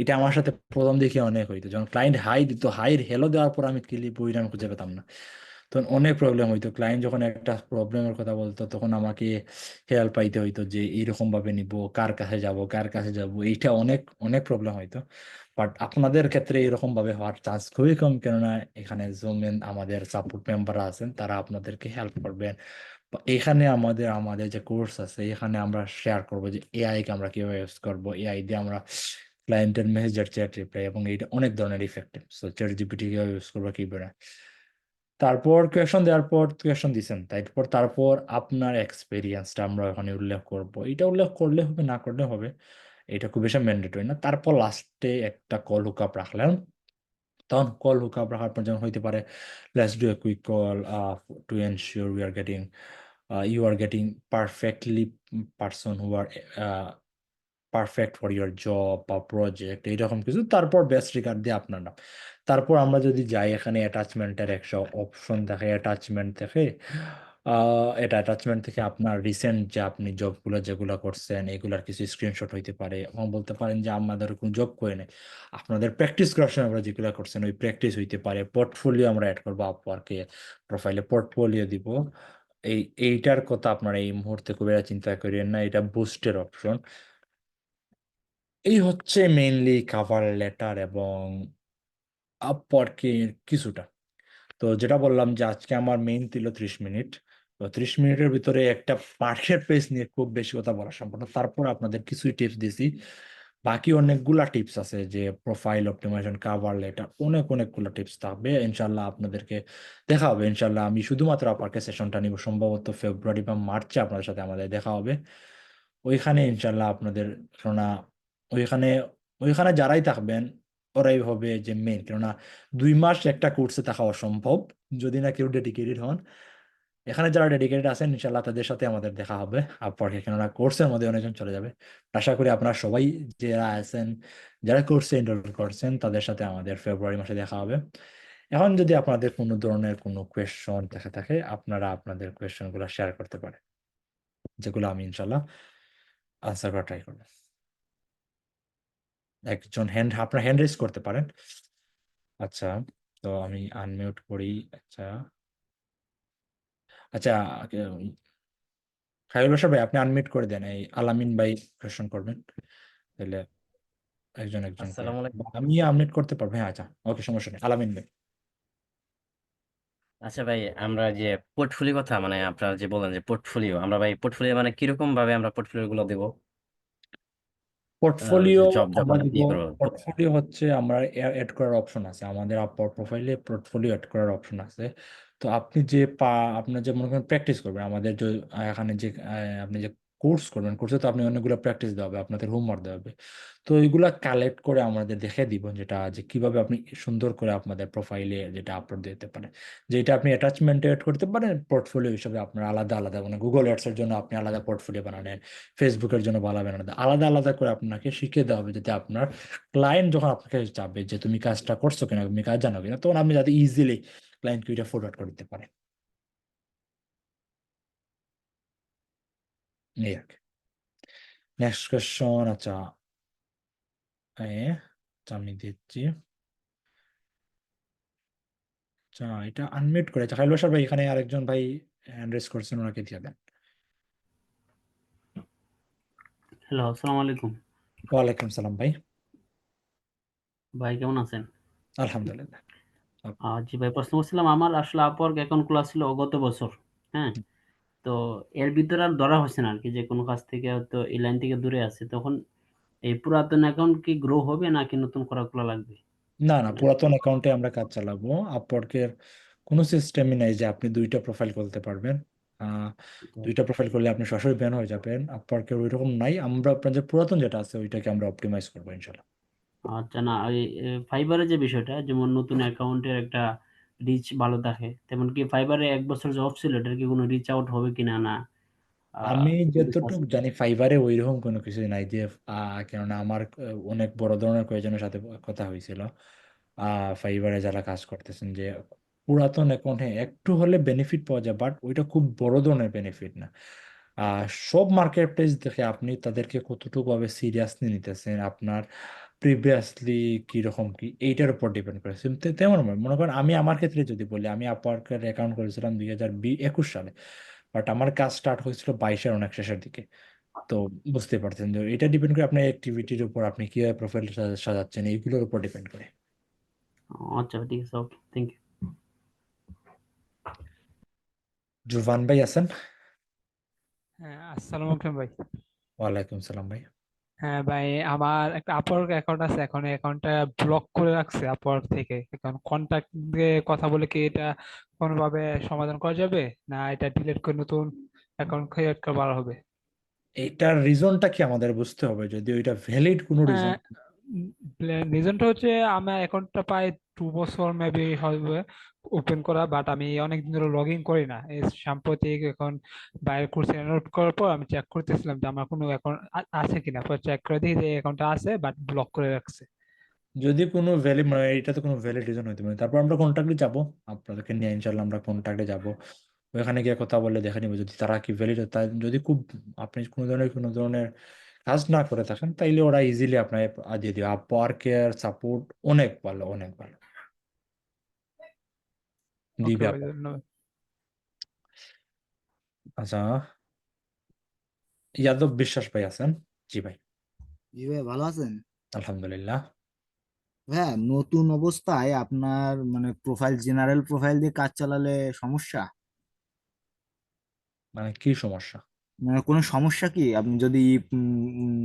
এটা আমার সাথে প্রথম দিকে অনেক হইতো, যখন ক্লায়েন্ট হাই দিত, হাই হেলো দেওয়ার পর আমি কি লিখবো এটা আমি খুঁজে পেতাম না। তখন অনেক প্রবলেম হইতো, ক্লায়েন্ট যখন একটা প্রবলেমের কথা বলতো তখন আমাকে হেল্প পাইতে হইতো যে এইরকম ভাবে নিব, কার কাছে যাব কার কাছে যাব, এইটা অনেক অনেক প্রবলেম হইতো। বাট আপনাদের ক্ষেত্রে এরকম ভাবে হওয়ার চান্স খুবই কম, কেননা এখানে জুমেন আমাদের সাপোর্ট মেম্বাররা আছেন, তারা আপনাদেরকে হেল্প করবেন। এখানে আমাদের আমাদের যে কোর্স আছে এখানে আমরা শেয়ার করবো যে এআই কে আমরা কিভাবে ইউজ করবো, এআই দিয়ে আমরা ক্লায়েন্টের মেসেজের চ্যাট রিপ্লাই, এবং এটা অনেক ধরনের ইফেক্টিভ। সো চ্যাট জিপিটি কিভাবে ইউজ করবো কিভাবে। তারপর কোয়েশন দেওয়ার পর কোয়েশন দিছেন, তারপর তারপর আপনার এক্সপিরিয়েন্সটা আমরা ওখানে উল্লেখ করব, এটা উল্লেখ করলে হবে না করলে হবে, এটা খুব বেশি ম্যান্ডেটরি না। তারপর লাস্টে একটা কল হুক আপ রাখলেন, তখন কল হুক আপ রাখার পর যেমন হইতে পারে, let's do a quick call to ensure we are getting you are getting perfectly person who are perfect for your job বা প্রজেক্ট, এইরকম কিছু। তারপর বেস্ট রিগার্ড দিয়ে আপনার নাম। তারপর আমরা যদি যাই, এখানে অ্যাটাচমেন্টের একটা অপশন দেখে, অ্যাটাচমেন্ট থেকে এটা অ্যাটাচমেন্ট থেকে আপনার রিসেন্ট যে আপনি জবগুলো যেগুলো করছেন এগুলার কিছু স্ক্রিনশট হইতে পারে, এবং বলতে পারেন যে আমাদের কোনো জব করে নেই, আপনাদের প্র্যাকটিস করার সময় আমরা যেগুলো করছেন ওই প্র্যাকটিস হইতে পারে। পোর্টফোলিও আমরা অ্যাড করবো, আপওয়ার্কে প্রোফাইলে পোর্টফোলিও দিব। এইটার কথা আপনারা এই মুহূর্তে খুব একটা চিন্তা করেন না, এটা বুস্টের অপশন। এই হচ্ছে মেইনলি কাভার লেটার এবং আপওয়ার্কে কিছুটা। তো যেটা বললাম যে আজকে আমার মেইন ছিল 30 মিনিট, তো 30 মিনিটের ভিতরে একটা মার্কেট প্লেস নিয়ে খুব বেশি কথা বলা সম্ভব না, তারপর আপনাদের কিছুই টিপস দিছি। বাকি অনেকগুলা টিপস আছে, যে প্রোফাইল অপটিমাইজেশন, কাভার লেটার, অনেকগুলো টিপস থাকবে ইনশাল্লাহ আপনাদেরকে দেখা হবে। ইনশাল্লাহ আমি শুধুমাত্র আপনাকে সেশনটা নিব, সম্ভবত ফেব্রুয়ারি বা মার্চে আপনাদের সাথে আমাদের দেখা হবে ওইখানে ইনশাল্লাহ আপনাদের। কেননা ওইখানে ওইখানে যারাই থাকবেন ওরাই হবে যে মেন, কেননা 2 মাস একটা কোর্সে থাকা অসম্ভব যদি না কেউ ডেডিকেটেড হন। এখানে যারা ডেডিকেটেড আছেন ইনশাল্লাহ তাদের সাথে আমাদের দেখা হবে আপওয়ার্কে, কেননা কোর্সের মধ্যে অনেকজন চলে যাবে। আশা করি আপনারা সবাই যারা আছেন, যারা কোর্সে এনরোল করছেন, তাদের সাথে আমাদের ফেব্রুয়ারি মাসে দেখা হবে। এখন যদি আপনাদের কোনো ধরনের কোনো কোয়েশ্চন থেকে থাকে, আপনারা আপনাদের কোয়েশ্চন গুলো শেয়ার করতে পারেন, যেগুলো আমি ইনশাল্লাহ আনসার করা ট্রাই করবো। একজন আপনার হ্যান্ড রেজ করতে পারেন। আচ্ছা, তো আমি আনমিউট করি। আচ্ছা আচ্ছা, খাইরুল বাশা ভাই আপনি আনমিউট করে দেন, এই আলামিন ভাই কোয়েশ্চন করবেন, তাহলে একজন একজন করে। আসসালামু বা আলাইকুম। আমি আনমিউট করতে পারবো, হ্যাঁ আচ্ছা, ওকে সমস্যা নেই, আলামিন ভাই। আচ্ছা ভাই, আমরা যে পোর্টফোলিও কথা মানে আপনারা যে বলেন যে পোর্টফোলিও, আমরা ভাই পোর্টফোলিও মানে কিরকম ভাবে আমরা পোর্টফোলিও গুলো দেবো? পোর্টফোলিও জব আমরা যখন দিব। ইয়ে করবো পোর্টফোলিও হচ্ছে আমরা এড করার অপশন আছে আমাদের আপওয়ার প্রোফাইলে, পোর্টফোলিও এড করার অপশন আছে। তো আপনি যে আপনার যে মনে করেন প্র্যাকটিস করবেন আমাদের যে এখানে যে আপনি যে কোর্স করবেন, কোর্সে তো আপনি অনেকগুলো প্র্যাকটিস দেওয়া হবে, আপনাদের হোমওয়ার্ক দেওয়া হবে। তো এইগুলা কালেক্ট করে আমাদের দেখে দিব, যেটা যে কিভাবে আপনি সুন্দর করে আপনাদের প্রোফাইলে যেটা আপলোড দিতে পারেন, যেটা আপনি অ্যাটাচমেন্টে এড করতে পারেন। পোর্টফোলিও হিসেবে আপনার আলাদা আলাদা, মানে গুগল অ্যাডস এর জন্য আপনি আলাদা পোর্টফোলিও বানাবেন, ফেসবুকের জন্য ভালো হবে না, আলাদা আলাদা করে আপনাকে শিখিয়ে দেওয়া হবে, যাতে আপনার ক্লায়েন্ট যখন আপনাকে চাবে যে তুমি কাজটা করছো কিনা, তুমি কাজ জানো কিনা, তখন আপনি যাতে ইজিলি ক্লায়েন্টকে এটা ফরওয়ার্ড করে দিতে পারেন। এই আর কি। Next question. আচ্ছা, আচ্ছা, আমি দিচ্ছি। আচ্ছা, এটা আনমিউট করে, আচ্ছা খাইল ভাই, এখানে আরেকজন ভাই হ্যান্ড রেজ করছেন, ওনাকে দিয়ে দেন। হ্যালো, আসসালামু আলাইকুম। ওয়ালাইকুম সালাম ভাই। ভাই কেমন আছেন? আলহামদুলিল্লাহ। জি ভাই, প্রশ্ন করছিলাম, আমার আসলে আপওয়ার্ক অ্যাকাউন্ট খোলা ছিল গত বছর। হ্যাঁ? তো এর ভিতরে আর ধরা হচ্ছে না আরকি, যে কোনো কাজ থেকে হয়তো এই লাইন থেকে দূরে আছে। তখন এই পুরাতন অ্যাকাউন্ট কি গ্রো হবে নাকি নতুন করে খোলা লাগবে? না না, মানে পুরাতন অ্যাকাউন্টে আমরা কাজ চালাবো। আপওয়ার্কের কোনো সিস্টেমই নাই যে আপনি দুইটা প্রোফাইল করতে পারবেন। আহ, দুইটা প্রোফাইল করলে আপনি সরাসরি ব্যান হয়ে যাবেন, আপওয়ার্কের ওই রকম নাই। আমরা আপনার যে পুরাতন যেটা আছে ওইটাকে আমরা অপটিমাইজ করবো ইনশাল্লাহ। আচ্ছা, না এই ফাইবারে যে বিষয়টা, যেমন নতুন অ্যাকাউন্টের একটা রিচ ভালো থাকে, তেমন কি ফাইবারে ১ বছর যে অফ ছিল এটার কি কোনো রিচ আউট হবে কিনা না? আ আমি কোনো কিছু আছে যতটুকু কি? জানি ফাইবারে ওইরকম কোনো কিছু নাই যে কেননা আমার অনেক বড় ধরনের কয়েকজনের সাথে কথা হয়েছিল ফাইবারে যারা কাজ করতেছেন, যে পুরাতন অ্যাকাউন্টে একটু হলে বেনিফিট পাওয়া যায়, বাট ওইটা খুব বড় ধরনের বেনিফিট না। সব মার্কেট প্লেস দেখে আপনি তাদেরকে কতটুকু ভাবে সিরিয়াসলি নিতেছেন, আপনার প্রিভিয়াসলি কিরকম কি, এইটার উপর ডিপেন্ড করে। তেমন মনে করেন আমি আমার ক্ষেত্রে যদি বলি, আমি আপওয়ার্কের অ্যাকাউন্ট করেছিলাম 2021 সালে, বাট আমার কাজ স্টার্ট হয়েছিল 22-এর অনেক শেষের দিকে। তো বুঝতে পারছেন যে এটা ডিপেন্ড করে আপনার অ্যাক্টিভিটির উপর, আপনি কিভাবে প্রোফাইল সাজাচ্ছেন, এইগুলোর উপর ডিপেন্ড করে। আচ্ছা ঠিক আছে, ওকে, থ্যাংক ইউ। জুরভান ভাই আছেন? হ্যাঁ, আসসালামু আলাইকুম ভাই। ওয়ালাইকুম সালাম ভাই। হ্যাঁ ভাই, আমার একটা আপওয়ার্ক অ্যাকাউন্ট আছে, এখন অ্যাকাউন্টটা ব্লক করে রাখছে আপওয়ার্ক থেকে। এখন কন্টাক্ট দিয়ে কথা বলে কি এটা কোনোভাবে সমাধান করা যাবে, না এটা ডিলিট করে নতুন অ্যাকাউন্ট ক্রিয়েট করা হবে? এইটার রিজনটা কি আমাদের বুঝতে হবে, যদি ওইটা ভ্যালিড কোনো রিজন। রিজনটা হচ্ছে আমার অ্যাকাউন্টটা প্রায় 2 বছর মেবি হবে ওপেন করা, বাট আমি অনেকদিন ধরে লগ ইন করি না। এই সাম্প্রতিক এখন বাইরে কোর্স এনরোল করার পর আমি চেক করতেছিলাম যে আমার কোনো অ্যাকাউন্ট আছে কিনা, পরে চেক করে দেখি যে অ্যাকাউন্টটা আছে বাট ব্লক করে রাখছে। যদি কোনো ভ্যালিড, মানে এটা তো কোনো ভ্যালিড রিজন হইতে পারে, তারপর আমরা কন্ট্যাক্টে যাব, আপনাদেরকে নিয়ে ইনশাল্লাহ আমরা কন্ট্যাক্টে যাব, ওখানে গিয়ে কথা বলে দেখে নিব যদি তারা কি ভ্যালিড। তাই যদি খুব আপনি কোনো ধরনের কাজ না করে থাকেন, তাইলে ওরা ইজিলি আপনার দিয়ে দিবে। আপওয়ার্কের সাপোর্ট অনেক ভালো, অনেক ভালো ওকে দিবে ভাই, আপনার। ধন্যবাদ। আচ্ছা, ইয়াদব বিশ্বাস ভাই আছেন? জি ভাই। জি ভাই, ভালো আছেন? আলহামদুলিল্লাহ। হ্যাঁ, নতুন অবস্থায় আপনার মানে প্রোফাইল, জেনারেল প্রোফাইল দিয়ে কাজ চালালে সমস্যা, মানে কি সমস্যা? মানে কোনো সমস্যা কি? আপনি যদি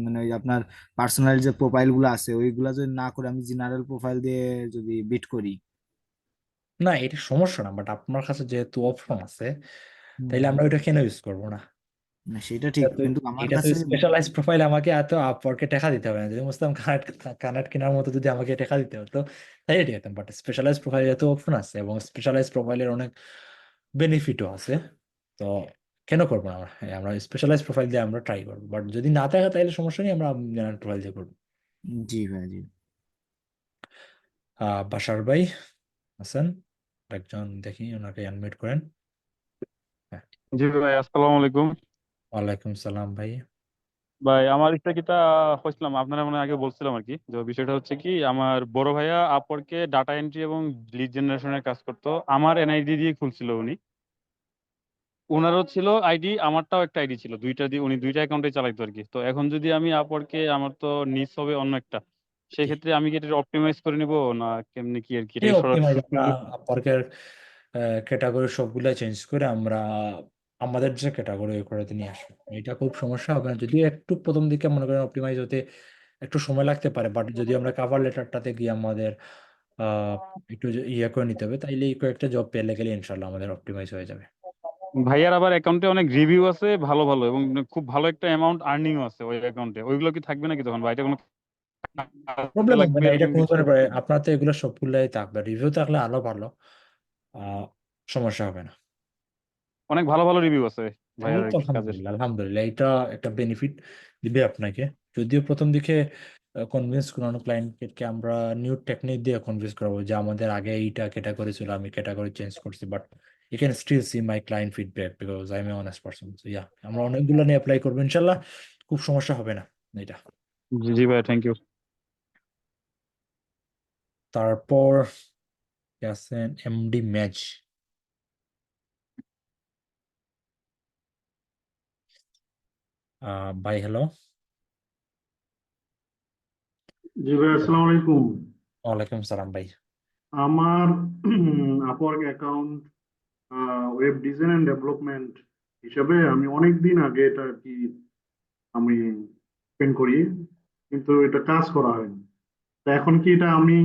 মানে ওই আপনার পার্সোনাল যে প্রোফাইল গুলো আছে ওইগুলা যদি না করে আমি জেনারেল প্রোফাইল দিয়ে যদি বিট করি। না, এটা সমস্যা না, বাট আপনার কাছে যেহেতু অপশন আছে, তাইলে হুম, আমরা ওইটা কেন ইউজ করবো না? না সেটা ঠিক, কিন্তু আমার এটা তো কাছে স্পেশালাইজ প্রোফাইল, আমাকে এত আপওয়ার্কে টাকা দিতে হবে না। যদি মুসলাম কানেক্ট কেনার মতো যদি আমাকে টাকা দিতে হতো, তাই ঠিক আছে। বাট স্পেশালাইজ প্রোফাইলে এত অপশন আছে এবং স্পেশালাইজ প্রোফাইলের অনেক বেনিফিটও আছে। তো কেন করবো না আমরা? হ্যাঁ, আমরা স্পেশালাইজ প্রোফাইল দিয়ে আমরা ট্রাই করবো, বাট যদি না থাকে তাহলে সমস্যা নেই, আমরা জেনারেল প্রোফাইল দিয়ে করবো। জি ভাই, জি। বাশার ভাই আছেন? একজন দেখি, ওনাকে আনমিউট করেন। হ্যাঁ। জি ভাই, আসসালামু আলাইকুম। ওয়ালাইকুম সালাম ভাই। ভাই আমার ইচ্ছাকিতা হয়েছিলাম, আপনারা মনে হয় আগে বলছিলাম আর কি, যে বিষয়টা হচ্ছে কি, আমার বড় ভাইয়া আপওয়ার্কে ডাটা এন্ট্রি এবং লিড জেনারেশনের কাজ করতো। আমার এনআইডি দিয়ে খুলছিল উনি, ওনারও ছিল আইডি, আমারটাও একটা আইডি ছিল, দুইটা দিয়ে উনি দুইটা অ্যাকাউন্টে চালাইতো আর কি। তো এখন যদি আমি আপওয়ার্কে, আমার তো নিজ হবে অন্য একটা, সেই ক্ষেত্রে আমি কি এটা অপটিমাইজ করে নিব, না কেমনি কি আর কি, এটা এই কি অপটিমাইজ আমরা আপওয়ার্কের ক্যাটাগরি সবগুলা চেঞ্জ করে আমরা আমাদের যে ক্যাটাগরি করে নিয়ে আসবো। এটা খুব সমস্যা হবে না, যদি একটু প্রথম দিকে মনে করেন অপটিমাইজ হতে একটু সময় লাগতে পারে, বাট যদি আমরা কাভার লেটারটাতে গিয়ে আমাদের আহ একটু ইয়ে করে নিতে হবে, তাইলে এই কয়েকটা জব পেলে গেলে ইনশাল্লাহ আমাদের অপটিমাইজ হয়ে যাবে। ভাইয়ার আবার অ্যাকাউন্টে অনেক রিভিউ আছে ভালো ভালো, এবং খুব ভালো একটা অ্যামাউন্ট আর্নিংও আছে ওই অ্যাকাউন্টে, ওইগুলো কি থাকবে নাকি তখন? ভাই এটা কোনো কাজে প্রবলেম হবে লাগবে না, এটা এরকম কোনো কিছু? ধরনের আপনার তো এগুলো সবগুলাই থাকবে, রিভিউ থাকলে আরো ভালো। আহ সমস্যা হবে না। অনেক ভালো ভালো রিভিউ আছে তাহলে ভাইয়ার আর তো কি কাজের। আলহামদুলিল্লাহ, আলহামদুলিল্লাহ, এটা একটা বেনিফিট দিবে আপনাকে। যদিও প্রথম দিকে কনভিন্স করানো ক্লায়েন্টকে আমরা নিউ টেকনিক দিয়ে কনভিন্স করাবো যে আমাদের আগে এইটা ক্যাটাগরি ছিল, আমি ক্যাটাগরি চেঞ্জ করছি, but you can still see my client feedback because I am a honest person. So yeah, আমরা অনেকগুলো নিয়ে অ্যাপ্লাই করবো ইনশাল্লাহ, খুব সমস্যা হবে না এটা। জি জি ভাই, থ্যাংক ইউ। তারপর কে আছেন? এমডি ম্যাচ। ভাই হ্যালো। জি ভাই, আসসালামু আলাইকুম। ওয়ালাইকুম সালাম ভাই। আমার Upwork account web design and development হিসাবে আমি অনেক দিন আগে এটা আর কি আমি ওপেন করি, কিন্তু এটা কাজ করা হয়নি। তা এখন কি এটা আমি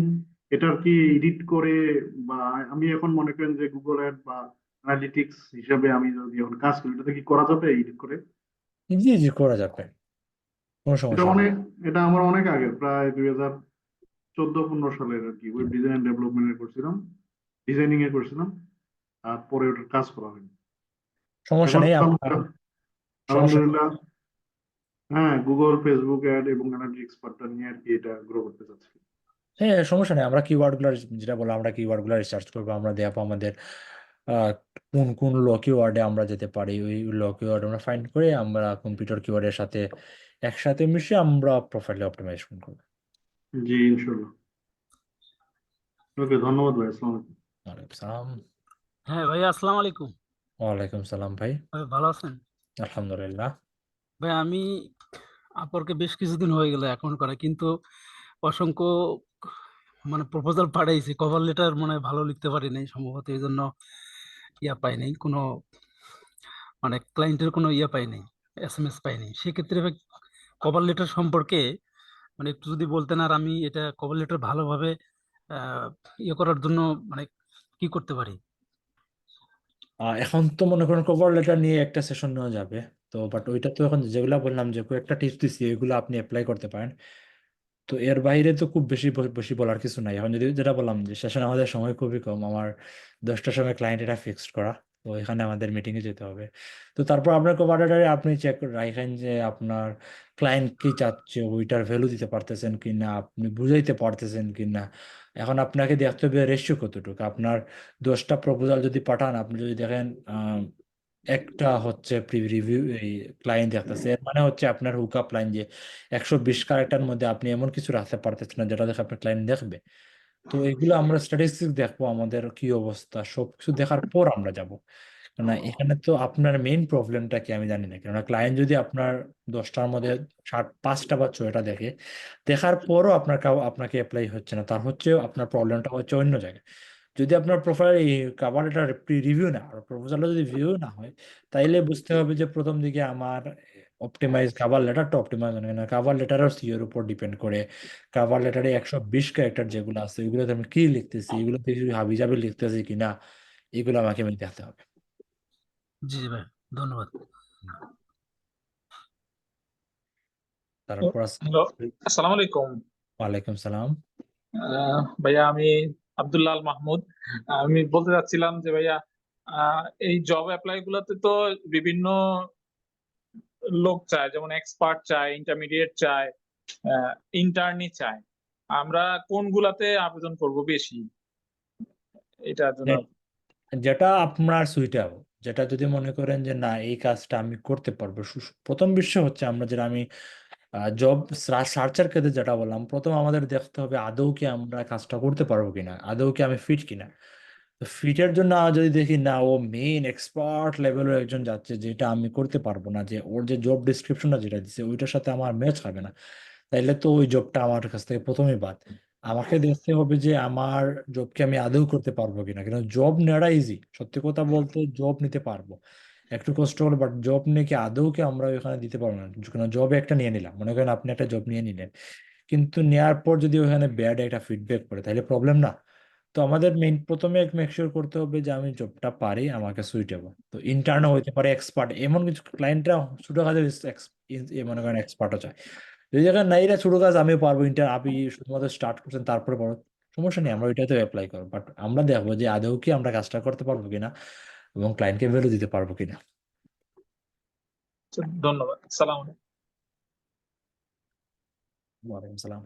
এটার কি এডিট করে, বা আমি এখন মনে করেন যে গুগল অ্যাড বা অ্যানালিটিক্স হিসাবে আমি যদি এখন কাজ করি, এটাতে কি করা যাবে এডিট করে? জি জি, করা যাবে, কোনো এটা সমস্যা নেই। অনেক, এটা আমার অনেক আগে, প্রায় 2014-15 সালের আর কি, ওয়েব ডিজাইন ডেভেলপমেন্ট করছিলাম, ডিজাইনিং এ করছিলাম, আর পরে ওটার কাজ করা হয়নি। সমস্যা এখন নেই আপনার, আলহামদুলিল্লাহ, সমস্যা নেই। আলহামদুলিল্লাহ, হ্যাঁ, গুগল, ফেসবুক অ্যাড এবং অ্যানালিটিক্স পার্টটা নিয়ে আর কি এটা গ্রো করতে চাচ্ছি। হ্যাঁ, সমস্যা নেই, আমরা কিওয়ার্ড গুলো যেটা বললাম, আমরা কিওয়ার্ড গুলো রিসার্চ করবো, আমরা দেখবো আমাদের আহ, কোন কোন ল কিওয়ার্ডে আমরা যেতে পারি, ওই ল কিওয়ার্ড আমরা ফাইন্ড করে আমরা কম্পিউটার কিওয়ার্ডের সাথে একসাথে মিশিয়ে আমরা প্রোফাইলে অপটিমাইজেশন করবো। জি, ইনশাল্লাহ। ওকে, ধন্যবাদ ভাই। আসসালামু আলাইকুম। ওয়ালাইকুম সালাম। হ্যাঁ ভাইয়া, আসসালামু আলাইকুম। ওয়ালাইকুম সালাম ভাই। ভাই ভালো আছেন? আলহামদুলিল্লাহ। ভাই আমি আপরকে বেশ কিছুদিন হয়ে গেল অ্যাকাউন্ট করা, কিন্তু অসংখ্য মানে প্রপোজাল পাঠাইছি, কভার লেটার মানে ভালো লিখতে পারি নাই সম্ভবত, এই জন্য পাই নাই কোনো, মানে ক্লায়েন্টের কোনো পাই নাই, SMS পাই নাই। সেক্ষেত্রে কভার লেটার সম্পর্কে মানে একটু যদি বলতেন, আর আমি এটা কভার লেটার ভালোভাবে আহ করার জন্য মানে কি করতে পারি? এখন তো মনে করেন কভার লেটার নিয়ে একটা সেশন নেওয়া যাবে, তো বাট ওইটা তো এখন যেগুলা বললাম, যে কয়েকটা টিপস দিচ্ছি, এগুলো আপনি অ্যাপ্লাই করতে পারেন। তো এর বাইরে তো খুব বেশি বেশি বলার কিছু নাই। এখন যদি যেটা বললাম যে সেশন আমাদের সময় খুবই কম, আমার 10টার সময় ক্লায়েন্ট এটা ফিক্সড করা, তো এখানে আমাদের মিটিং এ যেতে হবে। তো তারপর আপনার কভারটারে আপনি চেক রাখেন যে আপনার ক্লায়েন্ট কি চাচ্ছে, ওইটার ভ্যালু দিতে পারতেছেন কিনা, আপনি বুঝাইতে পারতেছেন কিনা। এখন আপনাকে দেখতে হবে রেশিও কতটুকু। আপনার 10টা প্রপোজাল যদি পাঠান, আপনি যদি দেখেন একটা হচ্ছে প্রি রিভিউ, এই ক্লায়েন্ট দেখতেছে, এর মানে হচ্ছে আপনার হুকআপ লাইন যে 120 ক্যারেক্টার মধ্যে আপনি এমন কিছু রাখতে পারতেছেন না যেটা দেখে আপনার ক্লায়েন্ট দেখবে। তো এগুলো আমরা স্ট্যাটিস্টিক্স দেখবো, আমাদের কি অবস্থা সবকিছু দেখার পর আমরা যাব। না, এখানে তো আপনার মেইন প্রবলেমটা কি আমি জানি না, কেননা ক্লায়েন্ট যদি আপনার 10টার মধ্যে 5টা বা 6টা দেখে, দেখার পরও আপনার আপনাকে অ্যাপ্লাই হচ্ছে না, তার হচ্ছে আপনার প্রবলেমটা হচ্ছে অন্য জায়গায়। যদি আপনার প্রোফাইল এই কাভার লেটার রিভিউ না আর প্রপোজালটা যদি ভিউ না হয়, তাইলে বুঝতে হবে যে প্রথম দিকে আমার অপটিমাইজ কাভার লেটারটা অপটিমাইজ হয় না। কাভার লেটারও সিও এর উপর ডিপেন্ড করে। কাভার লেটারে 120 ক্যারেক্টার যেগুলো আছে, ওইগুলোতে আমি কি লিখতেছি, এগুলোতে কিছু হাবিজাবি লিখতেছি কিনা, এগুলো আমাকে দেখতে হবে। জি জি ভাই, ধন্যবাদ। তারপর হ্যালো, আসসালামু আলাইকুম। ওয়ালাইকুম সালাম। ভাইয়া আমি আব্দুল্লাহ আল মাহমুদ। আমি বলতে চাচ্ছিলাম যে ভাইয়া, এই জব অ্যাপ্লাই গুলাতে তো বিভিন্ন লোক চায়, যেমন এক্সপার্ট চায়, ইন্টারমিডিয়েট চায়, ইন্টার্নি চায়। আমরা কোনগুলাতে আবেদন করব বেশি, এটার জন্য? যেটা আপনার সুইটেবল, যেটা যদি মনে করেন যে না এই কাজটা আমি করতে পারবো। প্রথম বিষয় হচ্ছে আমরা যেটা আমি জব সার্চের ক্ষেত্রে যেটা বললাম, প্রথম আমাদের দেখতে হবে আদৌ কি আমরা কাজটা করতে পারবো কিনা, আদৌ কি আমি ফিট কিনা। তো ফিটের জন্য যদি দেখি না ও মেইন এক্সপার্ট লেভেলের একজন যাচ্ছে, যেটা আমি করতে পারবো না, যে ওর যে জব ডিসক্রিপশনটা যেটা দিচ্ছে ওইটার সাথে আমার ম্যাচ হবে না, তাইলে তো ওই জবটা আমার কাছ থেকে প্রথমেই বাদ। আমাকে দেখতে হবে যে আমার জবকে আমি আদৌ করতে পারবো কিনা, কিন্তু জব নেওয়াটা ইজি, সত্যি কথা বলতে জব নিতে পারবো, একটু কষ্ট হলো, বাট জব নিয়ে কি আদৌ কি আমরা ওখানে দিতে পারবো না। কারণ জবে একটা নিয়ে নিলাম, মনে করেন আপনি একটা জব নিয়ে নিলেন, কিন্তু নেওয়ার পর যদি ওখানে ব্যাড একটা ফিডব্যাক পড়ে, তাহলে প্রবলেম না। তো আমাদের মেইন প্রথমে মেক শিওর করতে হবে যে আমি জবটা পারি, আমাকে সুইটেবল। তো ইন্টার্নও হইতে পারে, এক্সপার্ট, এমন কিছু ক্লায়েন্টরা ছোট কাজে মনে করেন এক্সপার্টও চায়। যদি দেখেন না এরা ছোট কাজ আমি পারবো, আপনি শুধুমাত্র স্টার্ট করছেন তারপরে পারো, সমস্যা নেই, আমরা ওইটাতে অ্যাপ্লাই করবো, বাট আমরা দেখবো যে আদৌ কি আমরা কাজটা করতে পারবো কিনা এবং ক্লায়েন্টকে ভ্যালু দিতে পারবো কিনা। ধন্যবাদ। সালাম আলাইকুম। ওয়ালাইকুম সালাম।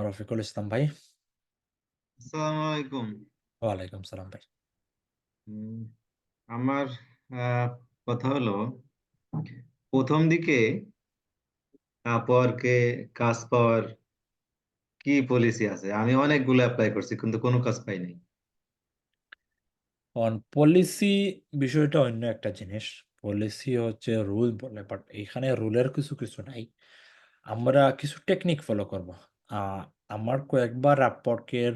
রফিকুল ইসলাম ভাই। আসসালামু আলাইকুম। ওয়ালাইকুম সালাম ভাই। উম, আমার কথা হলো, প্রথম দিকে আপওয়ার্কে কাজ পাওয়ার কি পলিসি আছে? আমি অনেকগুলো অ্যাপ্লাই করছি কিন্তু কোনো কাজ পাই নাই। অন পলিসি বিষয়টা অন্য একটা জিনিস। পলিসি হচ্ছে রুল বলে, বাট এখানে রুলের কিছু কিছু নাই, আমরা কিছু টেকনিক ফলো করব। আহ, আমার কয়েকবার আপওয়ার্কের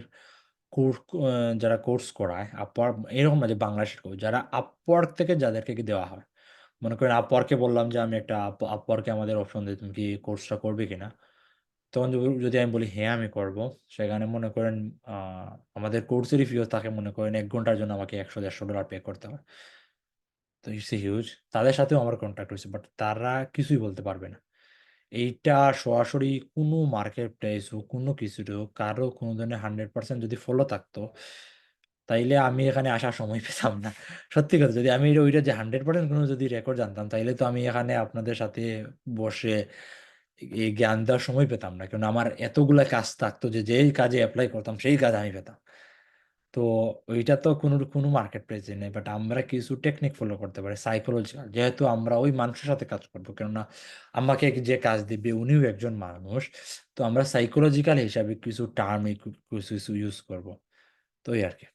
কোর্স, যারা কোর্স করায় আপওয়ার্ক, এরকম না যে বাংলাদেশের কোর্স, যারা আপওয়ার্ক থেকে যাদেরকে কি দেওয়া হয়, মনে করেন আপওয়ার্কে বললাম যে আমি একটা আপওয়ার্কে আমাদের অপশন দিই তুমি কি কোর্সটা করবে কিনা, তখন যদি আমি বলি হ্যাঁ আমি করব, সেখানে মনে করেন আমাদের কোর্সেরই ফিও থাকে, মনে করেন 1 ঘন্টার জন্য আমাকে $100-150 পে করতে হয়। তো ইটস হিউজ। তাদের সাথেও আমার কন্ট্যাক্ট হয়েছে, বাট তারা কিছুই বলতে পারবে না। এইটা সরাসরি কোনো মার্কেট প্লেস হোক, কোনো কিছু হোক, কারো কোনো ধরনের 100% যদি ফলো থাকতো, তাইলে আমি এখানে আসার সময় পেতাম না। সত্যি কথা, যদি আমি ওইটা যে 100% কোনো যদি রেকর্ড জানতাম, তাইলে তো আমি এখানে আপনাদের সাথে বসে এই জ্ঞান দেওয়ার সময় পেতাম না, কারণ আমার এতগুলা কাজ থাকতো যে যেই কাজে অ্যাপ্লাই করতাম সেই কাজ আমি পেতাম। তো ওইটা তো কোনো কোনো মার্কেট প্লেসে নেই, বাট আমরা কিছু টেকনিক ফলো করতে পারি সাইকোলজিক্যাল, যেহেতু আমরা ওই মানুষের সাথে কাজ করবো, কেননা আমাকে যে কাজ দিবে উনিও একজন মানুষ। তো আমরা সাইকোলজিক্যাল হিসাবে কিছু টার্ম কিছু কিছু ইউজ করব। তো এই আর কি।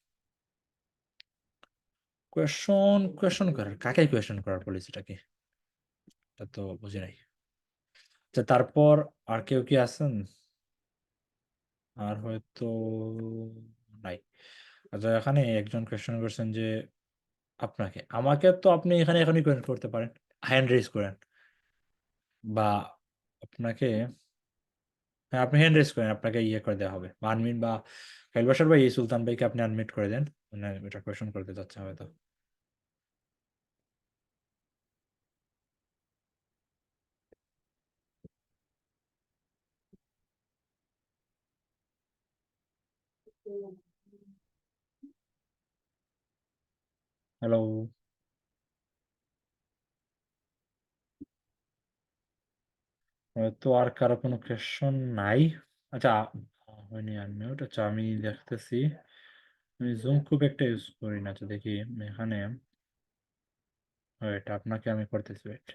কোয়েশন করার কাকে কোয়েশন করার পলিসিটা কি, তা তো বুঝি নাই। আচ্ছা, তারপর আর কেউ কি আছেন? আর হয়তো নাই। আচ্ছা, এখানে একজন কোয়েশন করছেন যে আপনাকে, আমাকে তো আপনি এখানে এখনই কোয়েশন করতে পারেন, হ্যান্ড রেজ করেন, বা আপনাকে, হ্যাঁ আপনি হ্যান্ড রেজ করেন, আপনাকে ইয়ে করে দেওয়া হবে, বা আনমিট, বা কাইলবাসার ভাই এই সুলতান ভাইকে আপনি আনমিট করে দেন, মানে এটা কোয়েশন করতে যাচ্ছে হয়তো। হ্যালো, তো আর কারো কোনো কোয়েশন নাই? আচ্ছা, হয়নি আনমিউট। আচ্ছা, আমি দেখতেছি, আমি জুম খুব একটা ইউজ করি না, তো দেখি এখানে, এটা আপনাকে আমি করতেছি, wait।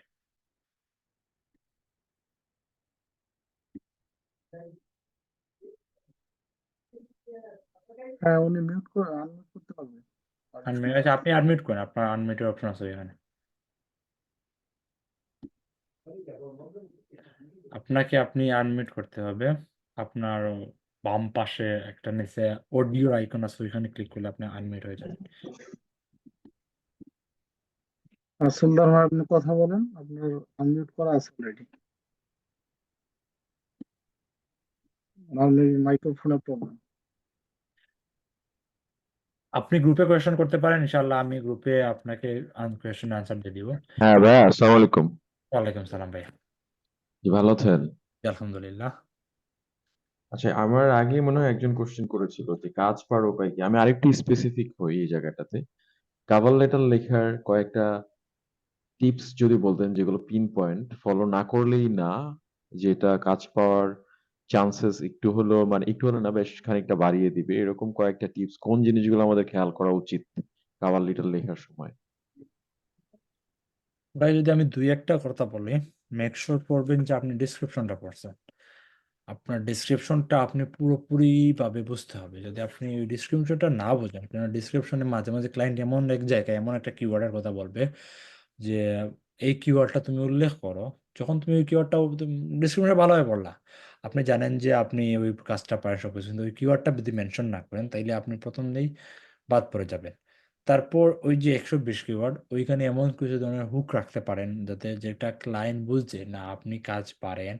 হ্যাঁ, উনি মিউট করে আনমিউট করতে পারবে। আনমিউট, আচ্ছা আপনি আনমিউট করেন, আপনার আনমিউটের অপশন আছে এখানে। আপনাকে আপনি আনমিউট করতে হবে, আপনার বাম পাশে একটা নিচে অডিও আইকন আছে, ওইখানে ক্লিক করলে আপনি আনমিউট হয়ে যাবেন। সুন্দর ভাই, আপনি কথা বলেন, আপনার আনমিউট করা আছে অলরেডি। অলরেডি মাইক্রোফোনের প্রবলেম। আপনি গ্রুপে কোয়েশন করতে পারেন, ইনশাআল্লাহ আমি গ্রুপে আপনাকে কোয়েশন আনসার দিয়ে দিব। হ্যাঁ ভাইয়া, আসসালামু আলাইকুম। ওয়ালাইকুম সালাম ভাই। জি, ভালো আছেন? জি, আলহামদুলিল্লাহ। আচ্ছা, আমার আগে মনে হয় একজন কোশ্চেন করেছিল যে কাজ পাওয়ার উপায় কি। আমি আরেকটু স্পেসিফিক হই এই জায়গাটাতে। কভার লেটার লেখার কয়েকটা টিপস যদি বলতেন, যেগুলো পিন পয়েন্ট ফলো না করলেই না, যেটা কাজ পাওয়ার চান্সেস একটু হলো, মানে একটু হলো না, বেশ খানিকটা বাড়িয়ে দিবে, এরকম কয়েকটা টিপস, কোন জিনিসগুলো আমাদের খেয়াল করা উচিত কভার লেটার লেখার সময়? ভাই, যদি আমি দুই একটা কথা বলি, মেক শিওর করবেন যে আপনি ডিসক্রিপশনটা পড়ছেন। আপনার ডিসক্রিপশনটা আপনি পুরোপুরি ভাবে বুঝতে হবে। যদি আপনি ওই ডিসক্রিপশনটা না বোঝেন, কারণ ডিসক্রিপশনে মাঝে মাঝে ক্লায়েন্ট এমন এক জায়গায় এমন একটা কিওয়ার্ডের কথা বলবে যে এই কিওয়ার্ডটা তুমি উল্লেখ করো। যখন তুমি ওই কিওয়ার্ডটা ডিসক্রিপশনে ভালোভাবে পড়লা, আপনি জানেন যে আপনি ওই কাজটা পারেন সবকিছু, কিন্তু ওই কিওয়ার্ডটা যদি মেনশন না করেন, তাইলে আপনি প্রথম দিয়েই বাদ পড়ে যাবেন। তারপর ওই যে 120 কিওয়ার্ড, ওইখানে এমন কিছু ধরনের হুক রাখতে পারেন যাতে যেটা ক্লায়েন্ট বুঝছে না আপনি কাজ পারেন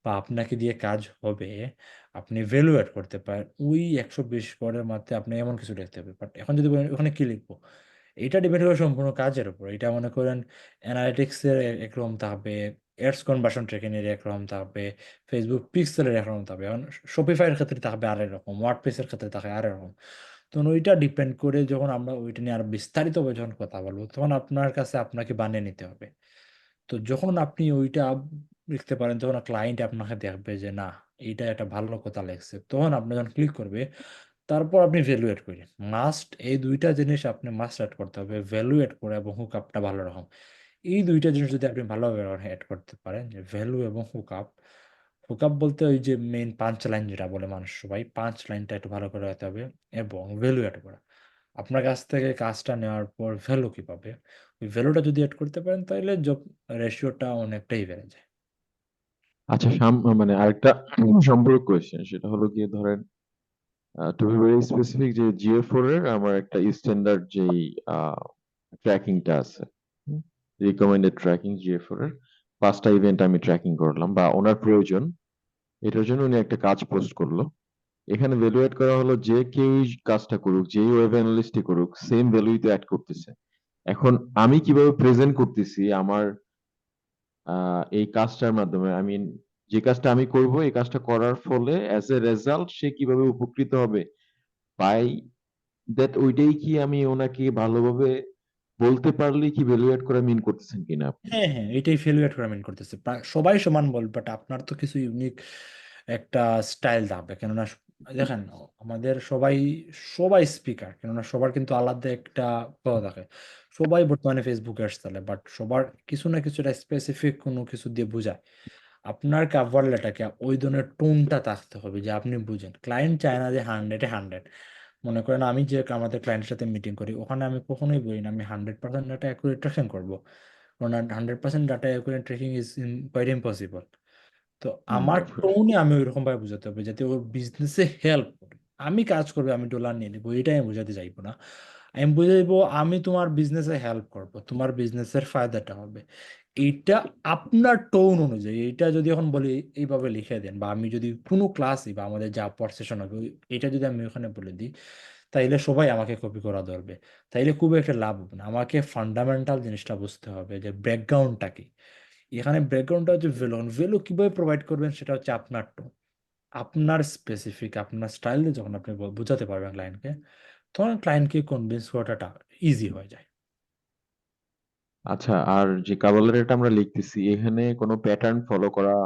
বা আপনাকে দিয়ে কাজ হবে, আপনি ভ্যালু অ্যাড করতে পারেন। ওই 120 ওয়ার্ডের মধ্যে আপনি এমন কিছু লিখতে হবে। বাট এখন যদি বলেন ওখানে কি লিখবো, এটা ডিপেন্ড করে সম্পূর্ণ কাজের উপর। এটা মনে করেন অ্যানালিটিক্সের একরকম থাকবে, অ্যাডস কনভার্সন ট্র্যাকিং এর একরকম থাকবে, ফেসবুক পিক্সেলের একরকম থাকবে, এখন শপিফাইয়ের ক্ষেত্রে থাকবে আরেক রকম, ওয়ার্ডপ্রেসের ক্ষেত্রে থাকবে আরেক রকম। তখন ওইটা ডিপেন্ড করে যখন আমরা ওইটা নিয়ে আরো বিস্তারিতভাবে যখন কথা বলবো, তখন আপনার কাছে আপনাকে বানিয়ে নিতে হবে। তো যখন আপনি ওইটা লিখতে পারেন, তখন ক্লায়েন্ট আপনাকে দেখবে যে না, এইটা একটা ভালো কথা লেগছে, তখন আপনি যখন ক্লিক করবে, তারপর আপনি ভ্যালুয়েট করেন। মাস্ট এই দুইটা জিনিস আপনি মাস্ট অ্যাড করতে হবে, ভ্যালুয়েট করে এবং হুকআপটা ভালো রকম। এই দুইটা জিনিস যদি আপনি ভালোভাবে অ্যাড করতে পারেন, যে ভ্যালু এবং হুকআপ। হুকআপ বলতে ওই যে মেইন পাঁচ লাইন যেটা বলে মানুষ সবাই, পাঁচ লাইনটা একটু ভালো করে হতে হবে, এবং ভ্যালু অ্যাড করা। আপনার কাছ থেকে কাজটা নেওয়ার পর ভ্যালু কি পাবে, ওই ভ্যালুটা যদি অ্যাড করতে পারেন, তাহলে জব রেশিওটা অনেকটাই বেড়ে যায়। আচ্ছা, মানে আরেকটা সম্পূরক কোয়েশ্চেন, সেটা হলো গিয়ে ধরেন, টু বি ভেরি স্পেসিফিক, যে GA4 এর আমার একটা স্ট্যান্ডার্ড যেই ট্র্যাকিংটা আছে, রিকমেন্ডেড ট্র্যাকিং GA4 এর 5টা ইভেন্ট আমি ট্র্যাকিং করলাম, বা ওনার প্রয়োজন, এটার জন্য উনি একটা কাজ পোস্ট করলো। এখানে ভ্যালুয়েট করা হলো যে কেউই কাজটা করুক, যেই ওয়েব অ্যানালিস্টই করুক, সেম ভ্যালুই তো অ্যাড করতেছে। এখন আমি কিভাবে প্রেজেন্ট করতেছি আমার এই কাজটার মাধ্যমে, আই মিন যে কাজটা আমি করব, এই কাজটা করার ফলে অ্যাজ এ রেজাল্ট সে কিভাবে উপকৃত হবে, বাই দ্যাট, ওইটাই কি আমি ওনাকে ভালোভাবে বলতে পারলে কি ভ্যালুয়েট করে মিন করতেছেন কিনা আপনি? হ্যাঁ হ্যাঁ, এটাই ফেলুয়েট করে মিন করতেছে। সবাই সমান বল, বাট আপনার তো কিছু ইউনিক একটা স্টাইল থাকবে, কেননা দেখেন আমাদের সবাই সবাই স্পিকার, কেননা সবার কিন্তু আলাদা একটা কথা থাকে। সবাই বর্তমানে ফেসবুকে আসতে, বাট সবার কিছু না কিছুটা স্পেসিফিক কোনো কিছু দিয়ে বোঝায়। আপনার কাভার লেটারকে ওই ধরনের টোনটা থাকতে হবে যে আপনি বুঝেন। ক্লায়েন্ট চায় না যে 100-এ 100। মনে করেন আমি যে আমাদের ক্লায়েন্টের সাথে মিটিং করি, ওখানে আমি কখনোই বলি না আমি 100% ডাটা অ্যাকুরেট ট্র্যাকিং করবো, কারণ 100% data accurate tracking is quite impossible. তো আমার টোনে আমি ওইরকম ভাবে বোঝাতে হবে যাতে ওর বিজনেসে হেল্প করে। আমি কাজ করবে, আমি ডলার নিয়ে নিবো, এটাই আমি বোঝাতে চাইবো না। আমি বুঝাইবো আমি তোমার বিজনেসে হেল্প করবো, তোমার বিজনেসের ফায়দাটা হবে। এইটা আপনার টোন অনুযায়ী, এইটা যদি এখন বলি এইভাবে লিখে দেন, বা আমি যদি কোনো ক্লাসই বা আমাদের যা পর সেশন হবে এটা যদি আমি ওখানে বলে দিই, তাইলে সবাই আমাকে কপি করা ধরবে। তাইলে খুব একটা লাভ হবে না। আমাকে ফান্ডামেন্টাল জিনিসটা বুঝতে হবে যে ব্যাকগ্রাউন্ডটা কি। এখানে ব্যাকগ্রাউন্ডটা হচ্ছে ভ্যালু। ভ্যালু কিভাবে প্রোভাইড করবেন সেটা হচ্ছে আপনার টোন, আপনার স্পেসিফিক, আপনার স্টাইলে যখন আপনি বোঝাতে পারবেন ক্লায়েন্টকে, তখন ক্লায়েন্টকে কনভিন্স করাটা ইজি হয়ে যায়। আচ্ছা, আর যে কাভার লেটারটা আমরা লিখতেছি এখানে কোনো প্যাটার্ন ফলো করা,